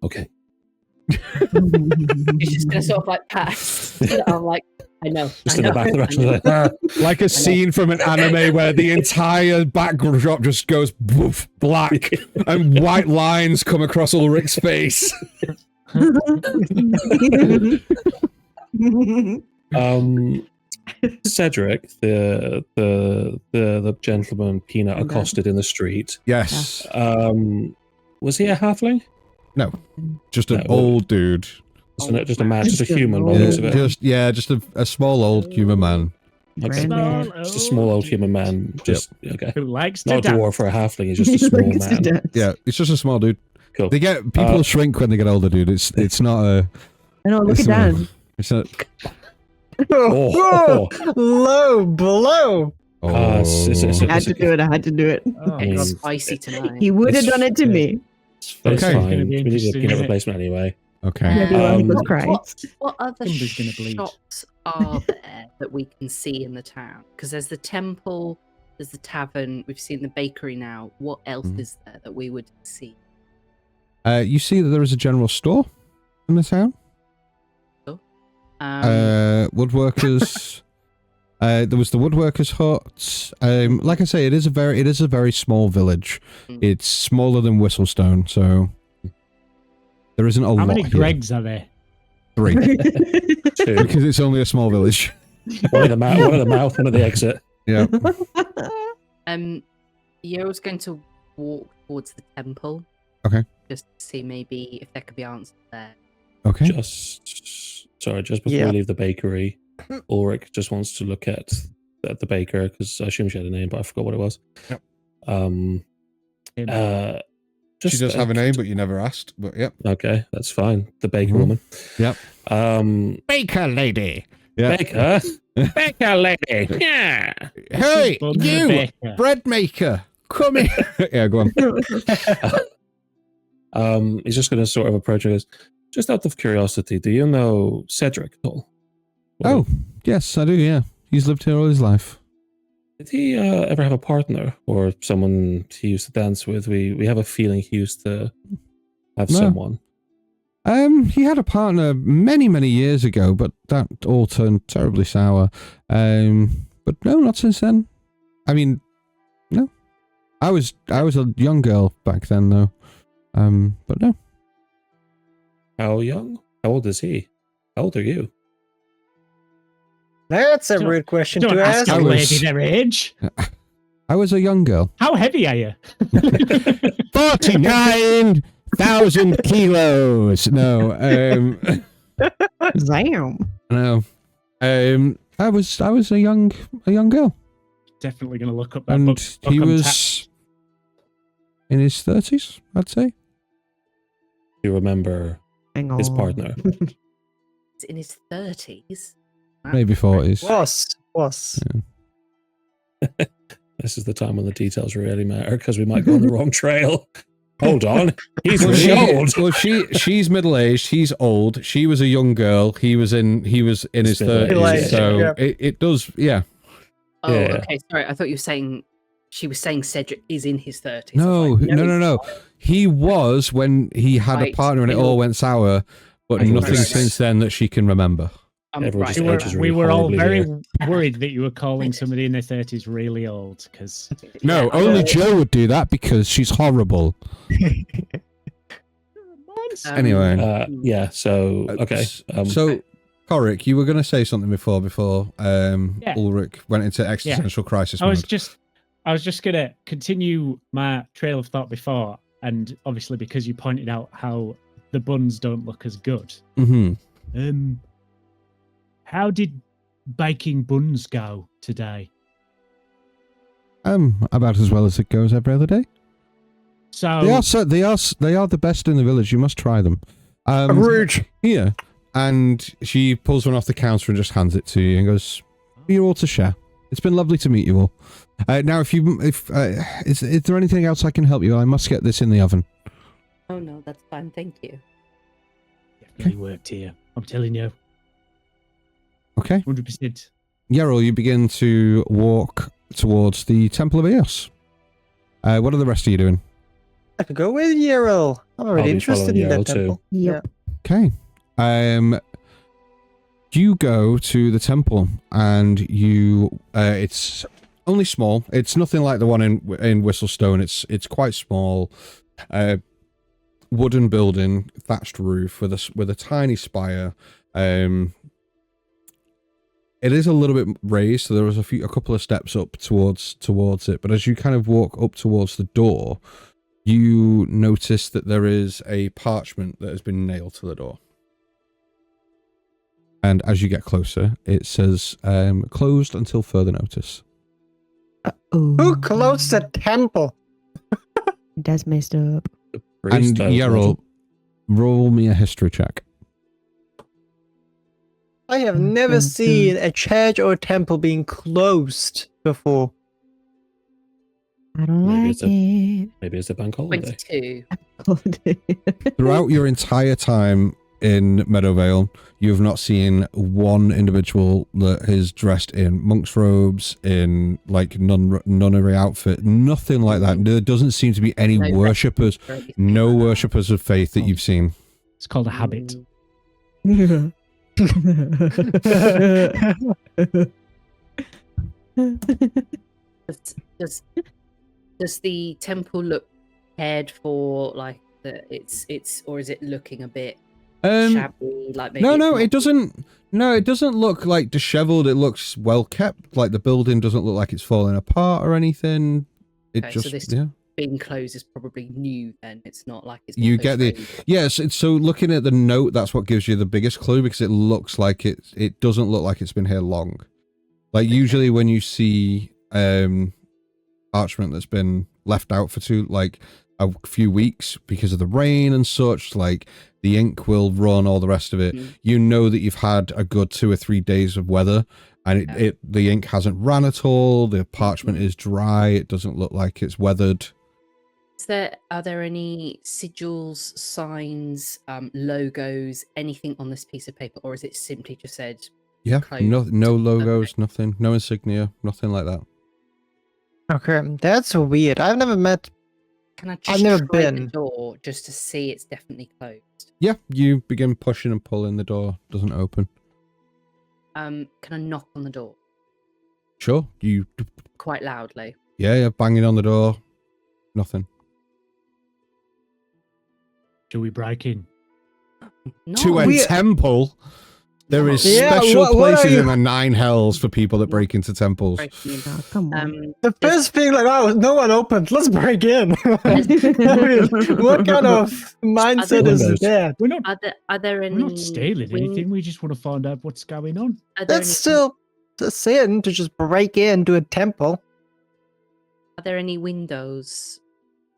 okay. He's just going to sort of like pass. I'm like, I know. Just I in the know, back of the I rest of know. the Like a scene from an anime where the entire backdrop just goes woof, black and white lines come across Ulrich's face. Cedric, the gentleman Peanut accosted in the street. Yes. Was he a halfling? No. Just an No. old dude. Just a man, just a Just a human. old- by the looks of it. Just a small old human man. Okay. Brandon. Just a small old human man. Just okay. Who likes to Not a dance. dwarf or a halfling. He's just a small man. Yeah, it's just a small dude. Cool. They get people shrink when they get older, dude. It's not a. I know, look it's at not- Dan. It's not. Oh. Low blow. I had to do it. I had to do it. Oh, It's God. spicy tonight. He would have done it to me. It's Okay. fine. Gonna be We need a interesting, peanut isn't it? replacement anyway. Okay. Maybe while he was Um, crying. What other Kimber's gonna bleed. shops are there that we can see in the town? Because there's the temple, there's the tavern, we've seen the bakery now. What else is there that we would see? You see that there is a general store in the town. Woodworkers. There was the woodworkers' hut. Like I say, it is a very small village. It's smaller than Whistlestone, so there isn't a lot. How many here. Gregs are there? 3, Two. because it's only a small village. One at the mouth, one at the exit. Yeah. Yo's going to walk towards the temple. Okay. Just to see maybe if there could be answers there. Okay. Just before we leave the bakery, Ulrich just wants to look at the baker because I assume she had a name, but I forgot what it was. Yep. She does have a name, but you never asked. But yep. Okay, that's fine. The baker woman. Yep. Baker lady. Yeah. Baker lady. Yeah. Hey, Bun the you baker. bread maker, come here. Yeah, go on. He's just going to sort of approach her. Just out of curiosity, do you know Cedric at all? Oh, yes, I do. Yeah, he's lived here all his life. Did he ever have a partner or someone he used to dance with? We have a feeling he used to have someone. He had a partner many years ago, but that all turned terribly sour. But no, not since then. I mean, no. I was a young girl back then, though. But no. How young? How old is he? How old are you? That's a Don't- rude question Don't to ask ask. a lady their age. I was a young girl. How heavy are you? 49,000 kilos. No. Damn. No. I was a young girl, Definitely going to look up that and book. he on was tap. in his 30s, I'd say. You remember Hang on. his partner? He's in his 30s. Maybe 40s. Was. This is the time when the details really matter because we might go on the wrong trail. Hold on, he's Well, really old. well, she's middle aged. He's old. She was a young girl. He was in his Middle-aged, 30s. So yeah. it does. Yeah. Oh, Yeah. okay. Sorry, I thought you were saying she was saying Cedric is in his 30s. No, I was like, no. He was when he had a Right. partner and it all went sour, but Right. nothing Right. since then that she can remember. Everyone right. just We were, ages we really were all horribly very here. worried that you were calling somebody in their 30s really old because No, Yeah, only Jo would do that because she's horrible. Anyway. Yeah. So okay. So, Coric, you were going to say something before Ulrich went into existential crisis I was mode. just gonna continue my trail of thought before, and obviously because you pointed out how the buns don't look as good. Mm-hmm. How did baking buns go today? About as well as it goes every other day. So They are the best in the village. You must try them. Rude. Here, and she pulls one off the counter and just hands it to you and goes, "You're all to share. It's been lovely to meet you all. Now, is there anything else I can help you? I must get this in the oven." Oh no, that's fine. Thank you. definitely worked here. I'm telling you, Okay. 100%. Yerrol, you begin to walk towards the Temple of Eos. What are the rest of you doing? I could go with Yerrol. I'm already be interested following in that Yerrol too. temple. Yep. Okay. You go to the temple and you it's only small. It's nothing like the one in Whistlestone. It's quite small. Wooden building, thatched roof with a tiny spire. It is a little bit raised, so there was a couple of steps up towards it, but as you kind of walk up towards the door, you notice that there is a parchment that has been nailed to the door. And as you get closer, it says, closed until further notice. Uh-oh. Who closed the temple? That's messed up. And Yerrol, roll me a history check. I have never seen a church or a temple being closed. before. I don't Maybe like it's it. Maybe it's a bank holiday. 22. Throughout your entire time in Meadowvale, you have not seen one individual that is dressed in monk's robes, in like nunnery outfit, nothing like that. There doesn't seem to be any No worshippers, or anything no like that. worshippers of faith that you've seen. It's called a habit. Does the temple look cared for? Like that it's or is it looking a bit shabby? Like maybe it's No, not- it doesn't. No, it doesn't look like disheveled. It looks well kept. Like the building doesn't look like it's falling apart or anything. It Okay, so just this- yeah. being closed is probably new. Then it's not like it's. been You closed get the for ages. yes. So looking at the note, that's what gives you the biggest clue because it looks like it doesn't look like it's been here long. Like usually when you see parchment that's been left out for a few weeks because of the rain and such, like the ink will run, all the rest of it. You know that you've had a good 2 or 3 days of weather, and the ink hasn't ran at all. The parchment is dry. It doesn't look like it's weathered. Are there any sigils, signs, logos, anything on this piece of paper, or is it simply just said? Yeah, Closed. no logos, nothing, no insignia, nothing like that. Okay, that's weird. I've never met. Can I I've just never try been. the door just to see it's definitely closed? Yeah, you begin pushing and pulling. The door doesn't open. Can I knock on the door Sure, you. quite loudly? Yeah, banging on the door. Nothing. Shall we break in? No. To a temple. There is Yeah, special what are places you- in the 9 hells for people that break into temples. Breaking in. Oh, come on. The first thing, like, oh, no one opened. Let's break in. I mean, what kind of mindset is Windows. that? We're not. Are there any? We're not stealing win- anything. We just want to find out what's going on. Are there That's any, still a sin to just break into a temple. Are there any windows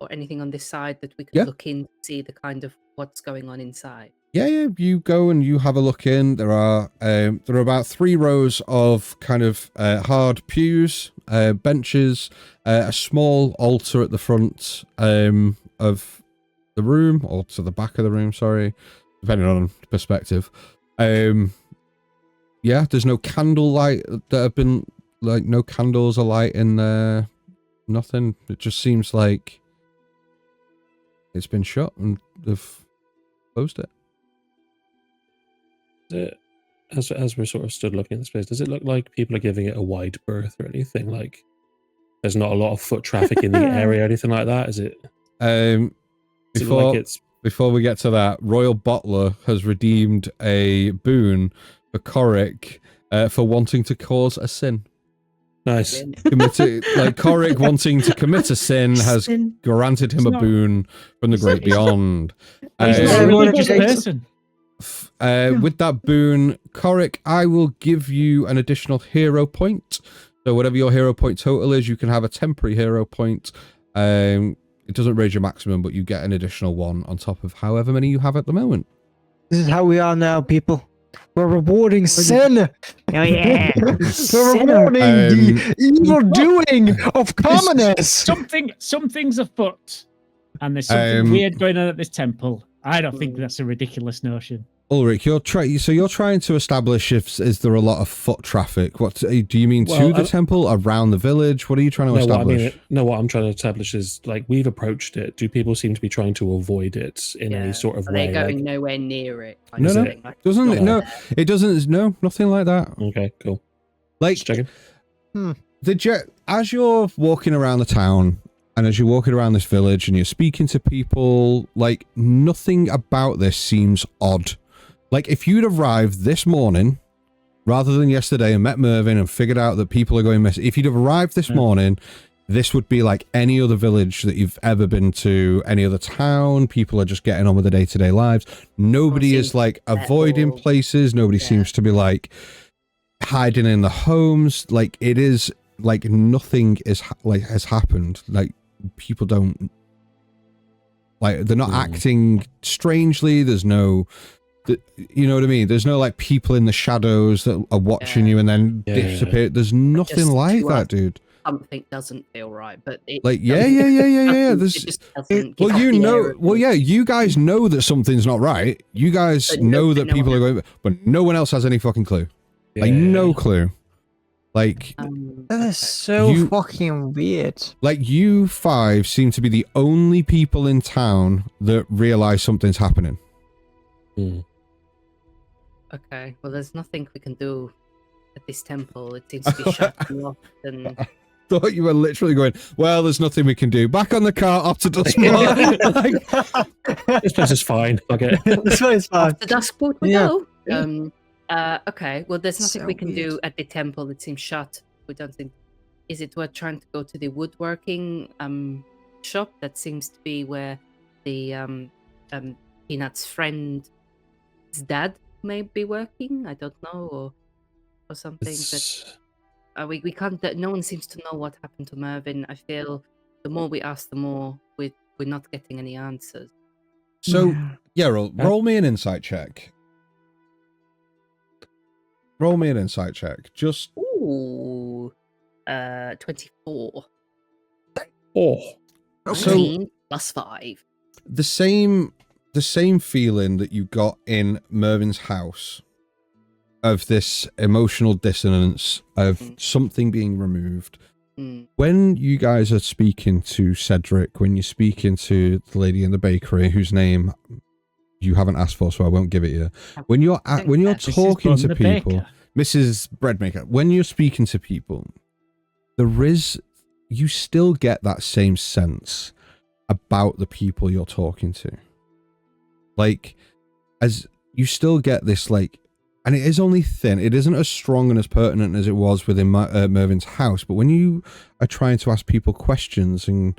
or anything on this side that we could Yeah. look in to see the kind of what's going on inside? Yeah, you go and you have a look in. There are about 3 rows of kind of hard pews, benches, a small altar at the front of the room, or to the back of the room, sorry, depending on perspective. Yeah, there's no candlelight that have been, like, no candles alight in there. Nothing. It just seems like it's been shut and they've closed it. As we're sort of stood looking at this place, does it look like people are giving it a wide berth or anything? Like there's not a lot of foot traffic in the area or anything like that? Is it? Does it look like it's Before we get to that, Royal Bottler has redeemed a boon for Coric for wanting to cause a sin. nice? Coric wanting to commit a sin has Sin. granted him It's a not- boon from the great beyond. He's not a everyone religious just- person. With that boon, Coric, I will give you an additional hero point. So whatever your hero point total is, you can have a temporary hero point. It doesn't raise your maximum, but you get an additional one on top of however many you have at the moment. This is how we are now, people. We're rewarding sin. Oh, yeah. We're rewarding the evil doing of commoners. Something's afoot, and there's something weird going on at this temple. I don't think that's a ridiculous notion. Ulrich, you're trying to establish is there a lot of foot traffic? What do you mean Well, to the temple, around the village? What are you trying to establish? What I'm trying to establish is like we've approached it. Do people seem to be trying to avoid it in any sort of Are way? they going Like, nowhere near it? kind No, of no. thing? Like, Doesn't it? No. No, it doesn't. No, nothing like that. okay, cool. Like Just checking. as you're walking around the town and as you're walking around this village and you're speaking to people, like nothing about this seems odd. Like if you'd arrived this morning rather than yesterday and met Mervyn and figured out that people are going missing, if you'd have arrived this morning, this would be like any other village that you've ever been to, any other town. People are just getting on with their day-to-day lives. Nobody is like avoiding places. Nobody seems to be like hiding in the homes. Like it is like nothing is has happened. Like people don't like they're not acting strangely. There's no you know what I mean? There's no like people in the shadows that are watching Yeah. you and then Yeah. disappear. There's nothing Just like to that, us. dude. Something doesn't feel right, but it Like, yeah. doesn't- There's, it just doesn't well, give you off the know, air of well, it. yeah, you guys know that something's not right. You guys But know but that people are going, but no one else has any fucking clue. Like, no clue. Like, That Okay. is so You- fucking weird. like you five seem to be the only people in town that realize something's happening. Hmm. Okay, well, there's nothing we can do at this temple. It seems to be shut and locked, and Thought you were literally going, well, there's nothing we can do. Back on the car, up to Dustmore. Like, This place is fine. Okay. This one is fine. off the Duskport we Yeah. go. Okay, well, there's nothing So we can do weird. at the temple. It seems shut. We don't think. Is it worth trying to go to the woodworking shop? That seems to be where the Peanut's friend's dad may be working. I don't know, or something. But It's- we can't. No one seems to know what happened to Mervyn. I feel the more we ask, the more we're not getting any answers. so, yeah, roll me an insight check. Roll me an insight check. Just Ooh, 24. Oh. So- 19 plus 5. the same feeling that you got in Mervin's house of this emotional dissonance of something being removed. Mm. When you guys are speaking to Cedric, when you're speaking to the lady in the bakery whose name you haven't asked for, so I won't give it you. When you're Mrs. talking Bun to the people, baker. Mrs. Breadmaker, when you're speaking to people, you still get that same sense about the people you're talking to. Like, as you still get this, like, and it is only thin. It isn't as strong and as pertinent as it was within Mervin's house. But when you are trying to ask people questions and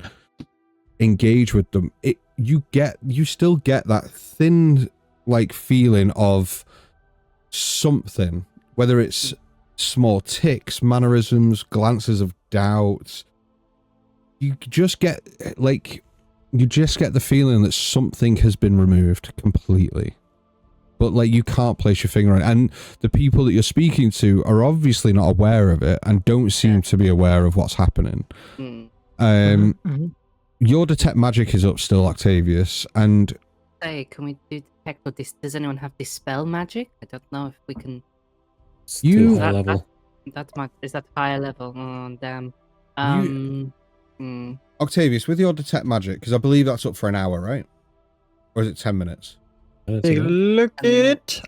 engage with them, you still get that thin, like, feeling of something. Whether it's small ticks, mannerisms, glances of doubt, you just get the feeling that something has been removed completely. But like you can't place your finger on it. And the people that you're speaking to are obviously not aware of it and don't seem to be aware of what's happening. Mm. Your detect magic is up still, Octavius, and Hey, can we do detect or this? Does anyone have dispel magic? I don't know if we can. It's You- too high That- level. Is that higher level? Oh, damn. Octavius, with your detect magic, because I believe that's up for an hour, right? Or is it 10 minutes? Take a look at it.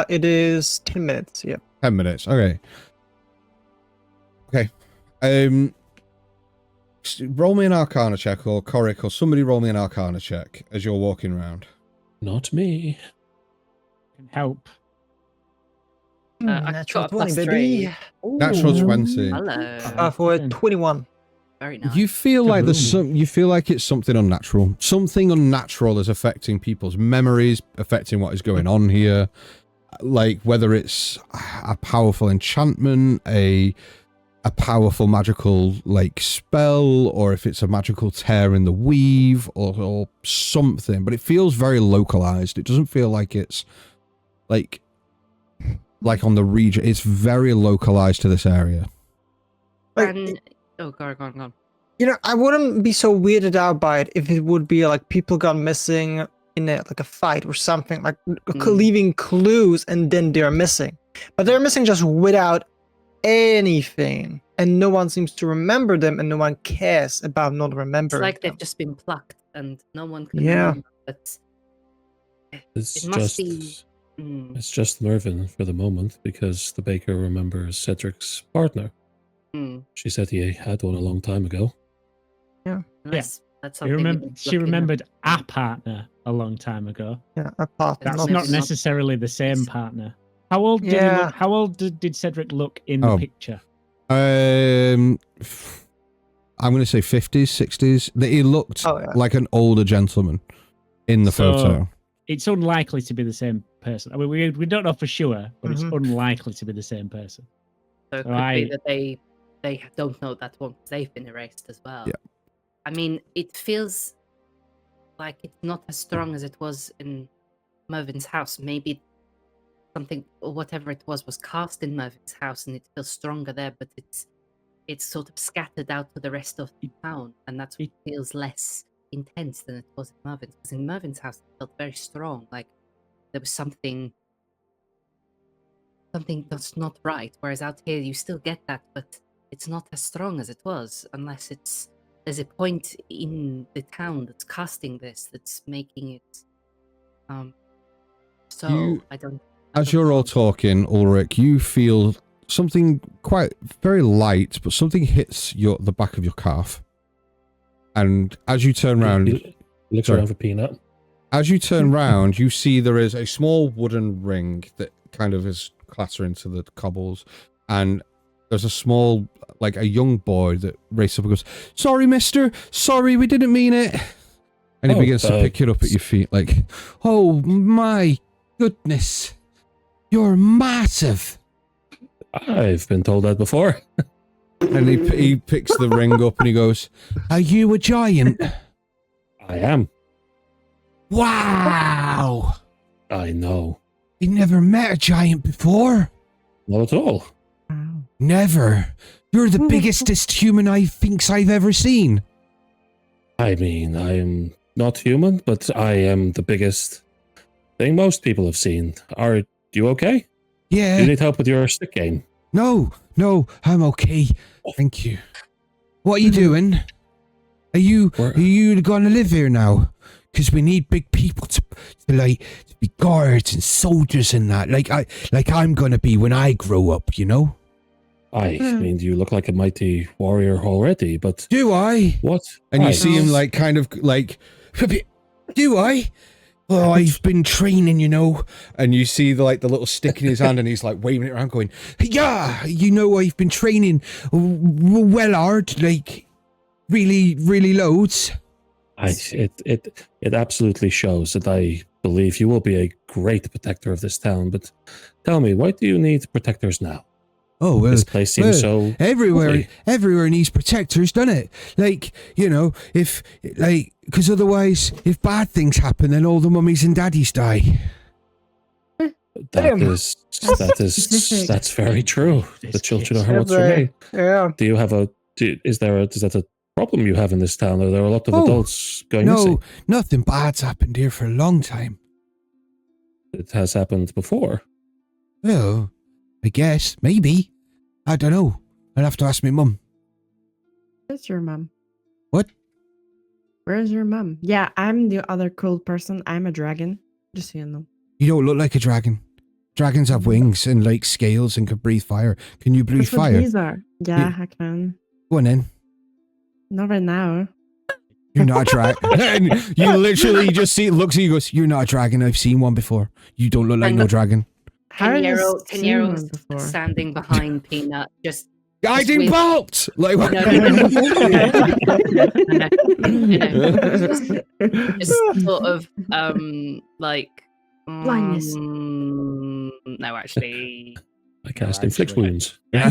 It is 10 minutes. Yeah. 10 minutes. Okay. Roll me an Arcana check, or Coric, or somebody roll me an Arcana check as you're walking around. Not me. Can help. I Natural got a plus 20, baby. Natural Ooh. 20. Hello. For Then. 21. Very nice. You feel like there's Kaboom. you feel like it's something unnatural. Something unnatural is affecting people's memories, affecting what is going on here. Like whether it's a powerful enchantment, a powerful magical like spell, or if it's a magical tear in the weave or something. But it feels very localized. It doesn't feel like it's like on the region. It's very localized to this area. And, go on. You know, I wouldn't be so weirded out by it if it would be like people got missing in a fight or something, like leaving clues and then they're missing. But they're missing just without anything. And no one seems to remember them and no one cares about not It's remembering like them. they've just been plucked and no one can Yeah. remember. But It's it must just be. it's just Mervyn for the moment because the baker remembers Cedric's partner. She said he had one a long time ago. That's She, something we didn't she look into. remembered a partner a long time ago. Yeah, a partner. That's Not not necessarily- necessarily the same partner. How old did he Yeah. look? How old did Cedric look in the Oh. picture? I'm going to say 50s, 60s. He looked like an older gentleman in the So, photo. It's unlikely to be the same person. I mean, we don't know for sure, but it's unlikely to be the same person. So it So could be that they don't know that one because they've been erased as well. Yeah. I mean, it feels like it's not as strong as it was in Mervin's house. Maybe something or whatever it was cast in Mervin's house, and it feels stronger there, but it's sort of scattered out to the rest of the town, and that's what feels less intense than it was in Mervin's. Because in Mervin's house, it felt very strong, like there was something that's not right. Whereas out here, you still get that, but it's not as strong as it was, unless there's a point in the town that's casting this, that's making it. As you're all talking, Ulrich, you feel something very light, but something hits the back of your calf. And as you turn around, looks around for Peanut. As you turn round, you see there is a small wooden ring that kind of is clattering to the cobbles, and there's a small, like a young boy that races up and goes, "Sorry, mister. Sorry, we didn't mean it." And he begins to pick it up at your feet, like, "Oh my goodness, you're massive." I've been told that before. And he picks the ring up and he goes, "Are you a giant?" I am. Wow. I know. You never met a giant before? Not at all. Never. You're the biggestest human I thinks I've ever seen. I mean, I'm not human, but I am the biggest thing most people have seen. Are you okay? Yeah. Do you need help with your stick game? No, I'm okay. Thank you. What are you doing? Are you gonna live here now? Because we need big people to be guards and soldiers and that. Like I'm gonna be when I grow up, you know? I mean, you look like a mighty warrior already, but... Do I? What? And you see him do I? Oh, I've been training, you know. And you see the little stick in his hand and he's like waving it around going, "Yeah, you know, I've been training well hard, like really, really loads." It absolutely shows that I believe you will be a great protector of this town, but tell me, why do you need protectors now? Oh, well, this place seems so everywhere needs protectors, doesn't it? Like, you know, because otherwise, if bad things happen, then all the mummies and daddies die. That's very true. The children are what's remain. Yeah. Do you have is that a problem you have in this town? Are there a lot of adults going missing? No, nothing bad's happened here for a long time. It has happened before. Well, I guess, maybe. I don't know. I'll have to ask my mum. Where's your mum? What? Where's your mum? Yeah, I'm the other cool person. I'm a dragon. Just so you know. You don't look like a dragon. Dragons have wings and like scales and can breathe fire. Can you breathe That's what fire? these are. Yeah, I can. Go on then. Not right now. You're not a dragon. You literally just looks at you and goes, "You're not a dragon. I've seen one before. You don't look like no dragon." 10-year-old standing behind Peanut, just guiding bolt. Like what? Just sort of like blindness. No, actually. I cast inflict wounds. I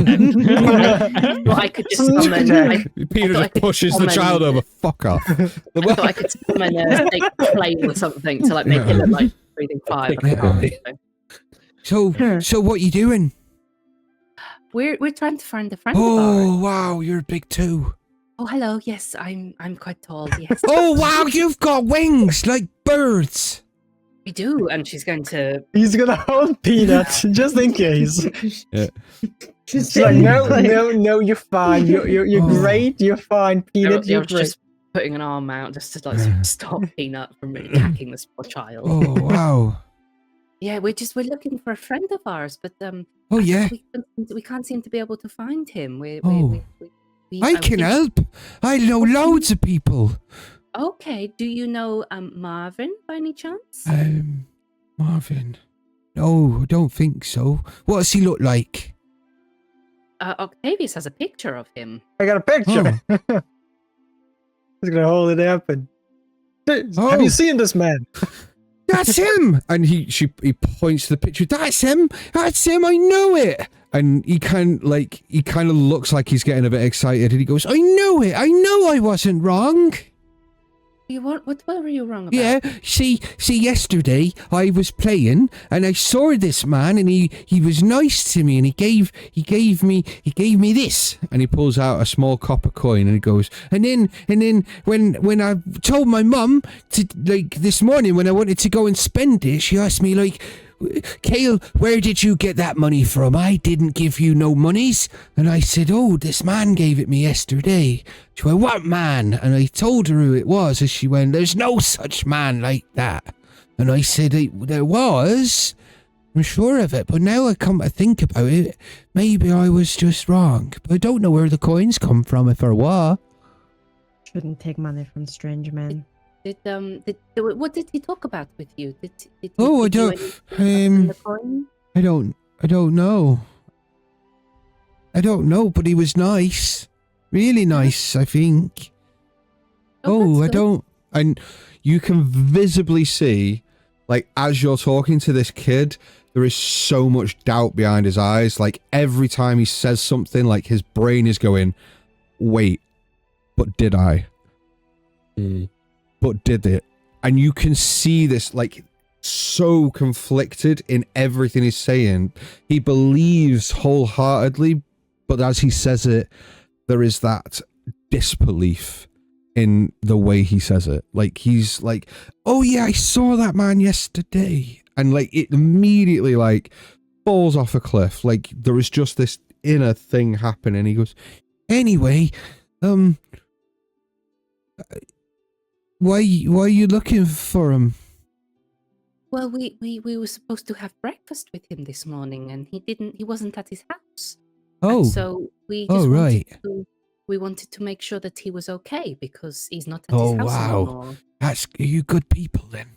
could just summon. Peter just pushes the child over. Fuck off. I thought I could summon a snake flame or something to make it look like breathing fire. So what are you doing? We're trying to find a friend of Oh ours. wow, you're big too. Oh hello, yes, I'm quite tall. Yes. Oh wow, you've got wings like birds. We do, and she's going to. He's gonna hold Peanut just in case. Yeah. She's like, no, you're fine. You're great. You're fine, Peanut. You're great. Just putting an arm out just to stop Peanut from attacking this poor child. Oh wow. Yeah, we're looking for a friend of ours, but Oh yeah. we can't seem to be able to find him. I can help. I know loads of people. Okay, do you know Marvin by any chance? Marvin? No, I don't think so. What does he look like? Octavius has a picture of him. I got a picture. Oh. He's gonna hold it up and. Have you seen this man? That's him. And he points to the picture. That's him. That's him. I know it. And he kind of looks like he's getting a bit excited. And he goes, "I know it. I know I wasn't wrong." What were you wrong about? Yeah, see, yesterday I was playing and I saw this man and he was nice to me and he gave me this, and he pulls out a small copper coin and he goes, and then when I told my mum to, like, this morning when I wanted to go and spend it, she asked me, like, Kale, where did you get that money from? I didn't give you no monies. And I said, oh, this man gave it me yesterday. She went, what man? And I told her who it was, and she went, there's no such man like that. And I said, there was. I'm sure of it, but now I come to think about it, maybe I was just wrong. But I don't know where the coins come from, if there were. Shouldn't take money from strange men. What did he talk about with you? Did he Oh, I give you don't. anything other than the coin? I don't know. I don't know, but he was nice. Really nice, I think. Oh, I that's good. don't. And you can visibly see, like, as you're talking to this kid, there is so much doubt behind his eyes. Like, every time he says something, like, his brain is going, wait, but did I? But did it? And you can see this, like, so conflicted in everything he's saying. He believes wholeheartedly, but as he says it, there is that disbelief in the way he says it. Like, he's like, oh yeah, I saw that man yesterday. And, like, it immediately, like, falls off a cliff. Like, there is just this inner thing happening. He goes, anyway, why are you looking for him? Well, we were supposed to have breakfast with him this morning, and he wasn't at his house. Oh, And so we just wanted to make sure that he was okay, because he's not at Oh, his house wow. anymore. are you good people then?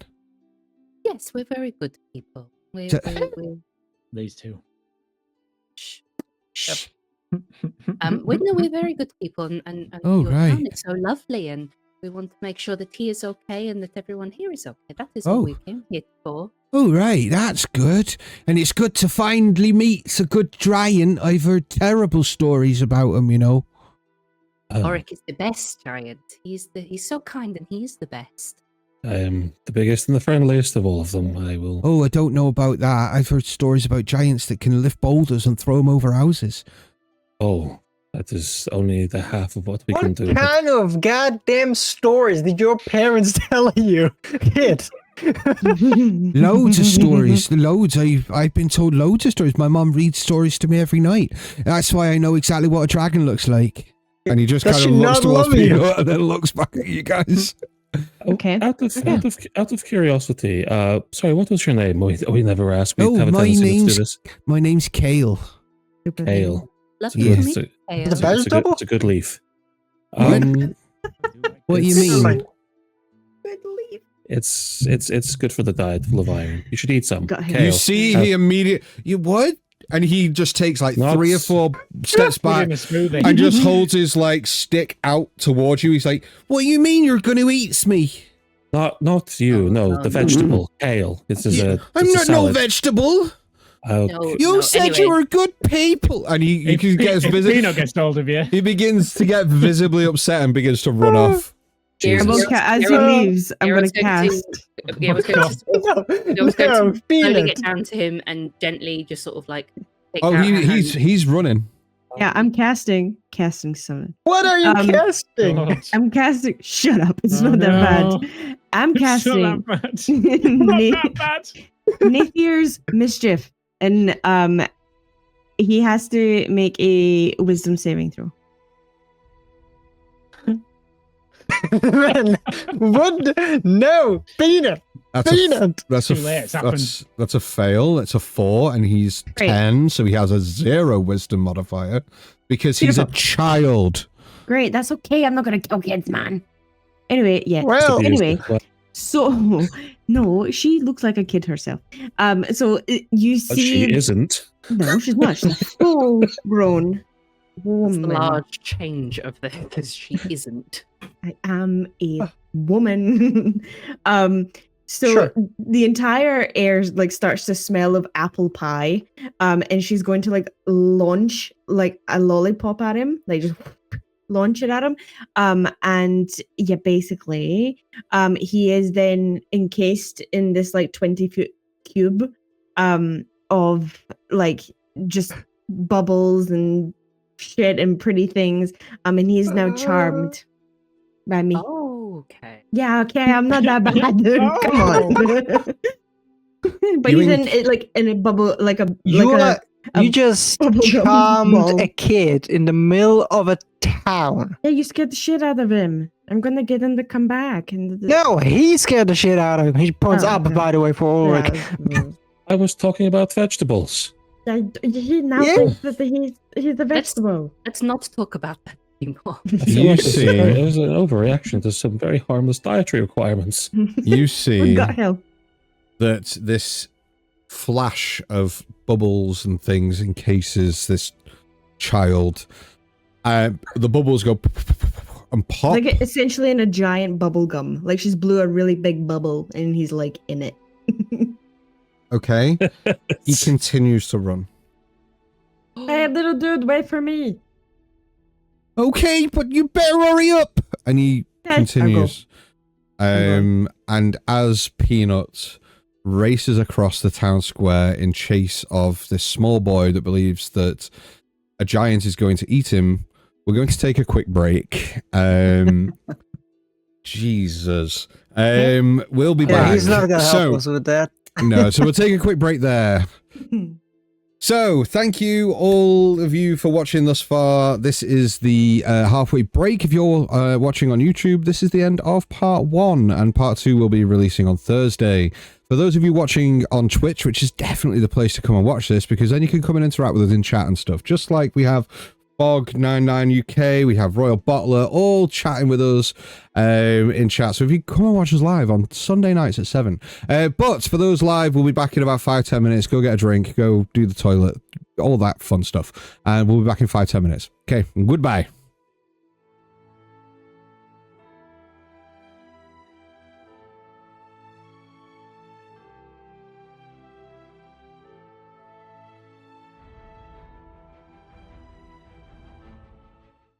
Yes, we're very good people. We're, So- we're These two. shh, shh. We're very good people, and Oh, your right. town is so lovely, and we want to make sure that he is okay and that everyone here is okay. That is Oh. what we came here for. Oh, right, that's good. And it's good to finally meet a good giant. I've heard terrible stories about him, you know. Oric is the best giant. He's so kind, and he is the best. I am the biggest and the friendliest of all of them. I will. Oh, I don't know about that. I've heard stories about giants that can lift boulders and throw them over houses. Oh, that is only the half of what we can What do. but- kind of goddamn stories did your parents tell you, kid? Loads of stories. Loads. I've been told loads of stories. My mum reads stories to me every night. That's why I know exactly what a dragon looks like. And he just Does kind she of looks not towards love you? Peter and then looks back at you guys. Okay. Out of curiosity, sorry, what was your name? We never asked. We Oh, have a my tendency to do name's- this. My name's Kale. Super Ale. Lovely Yeah. to It's meet a, you, The Kale. best- Vegetable? it's a good leaf. What? What do you it's- mean? Fine. It's good for the diet, full of iron. You should eat some. Got him. Kale. You see, he immediately. You what? And he just takes like Not- 3 or 4 steps Put back him a smoothie. and just holds his like stick out towards you. He's like, "What do you mean you're going to eat me? Not you, no, the vegetable. Kale. This is a. I'm it's a not no salad. vegetable. No, You no, said you anyway. were good people." And he If gets Pino gets hold of you. he begins to get visibly upset and begins to run off. Here I'm Jesus. we go. as he Here leaves, I'm Here I going was to going cast. Yeah, I was going to, No, I was going no, to feel slowly it. get down to him and gently just sort of like. Take Oh, out her he's hand. he's running. Yeah, I'm casting summon. What are you Um, casting? God. I'm casting. Shut up! It's Oh, not that no. bad. I'm It's casting not that bad. Not that bad. Nithir's mischief, and he has to make a wisdom saving throw. Man, what? No, peanut, That's a peanut. that's Too late, it's happened. that's a fail. That's a 4, and he's Great. 10, so he has a 0 wisdom modifier because he's a Beautiful. child. Great, that's okay. I'm not gonna kill kids, man. Anyway, yeah. Well, Anyway, so no, she looks like a kid herself. So you But she see, isn't. no, she's not. She's a full-grown It's woman. the large change of the because she isn't. I am a woman. So Sure. the entire air like starts to smell of apple pie. And she's going to like launch like a lollipop at him, like just launch it at him. And yeah, basically, he is then encased in this like 20-foot cube of like just bubbles and shit and pretty things. And he's now charmed by me. Oh, okay. Yeah, okay, I'm not that bad, dude. Come on. But You he's in- in a bubble, like a You just bubblegum charmed ball. a kid in the middle of a town. Yeah, you scared the shit out of him. I'm gonna get him to come back. And No, he scared the shit out of him. He points Oh, up, okay. by the way, for Ulrich. I was talking about vegetables. He now Yeah. thinks that he's a vegetable. Let's not talk about that anymore. I feel You like it's see- it was an overreaction to some very harmless dietary requirements. You We see got help. that this flash of bubbles and things encases this child. The bubbles go and pop. Like essentially in a giant bubble gum. Like she's blew a really big bubble and he's like in it. Okay. He continues to run. Hey, little dude, wait for me. Okay, but you better hurry up. And he Yes, continues. go. And as Peanut races across the town square in chase of this small boy that believes that a giant is going to eat him, we're going to take a quick break. Jesus. We'll be Yeah, back. he's not gonna help So, us with that. no, so we'll take a quick break there. So, thank you all of you for watching thus far. This is the halfway break. If you're watching on YouTube, this is the end of part 1, and part 2 will be releasing on Thursday. For those of you watching on Twitch, which is definitely the place to come and watch this, because then you can come and interact with us in chat and stuff, just like we have Bog99UK, we have Royal Bottler, all chatting with us in chat. So if you come and watch us live on Sunday nights at 7. But for those live, we'll be back in about 5-10 minutes. Go get a drink, go do the toilet, all that fun stuff. And we'll be back in 5-10 minutes. Okay, goodbye.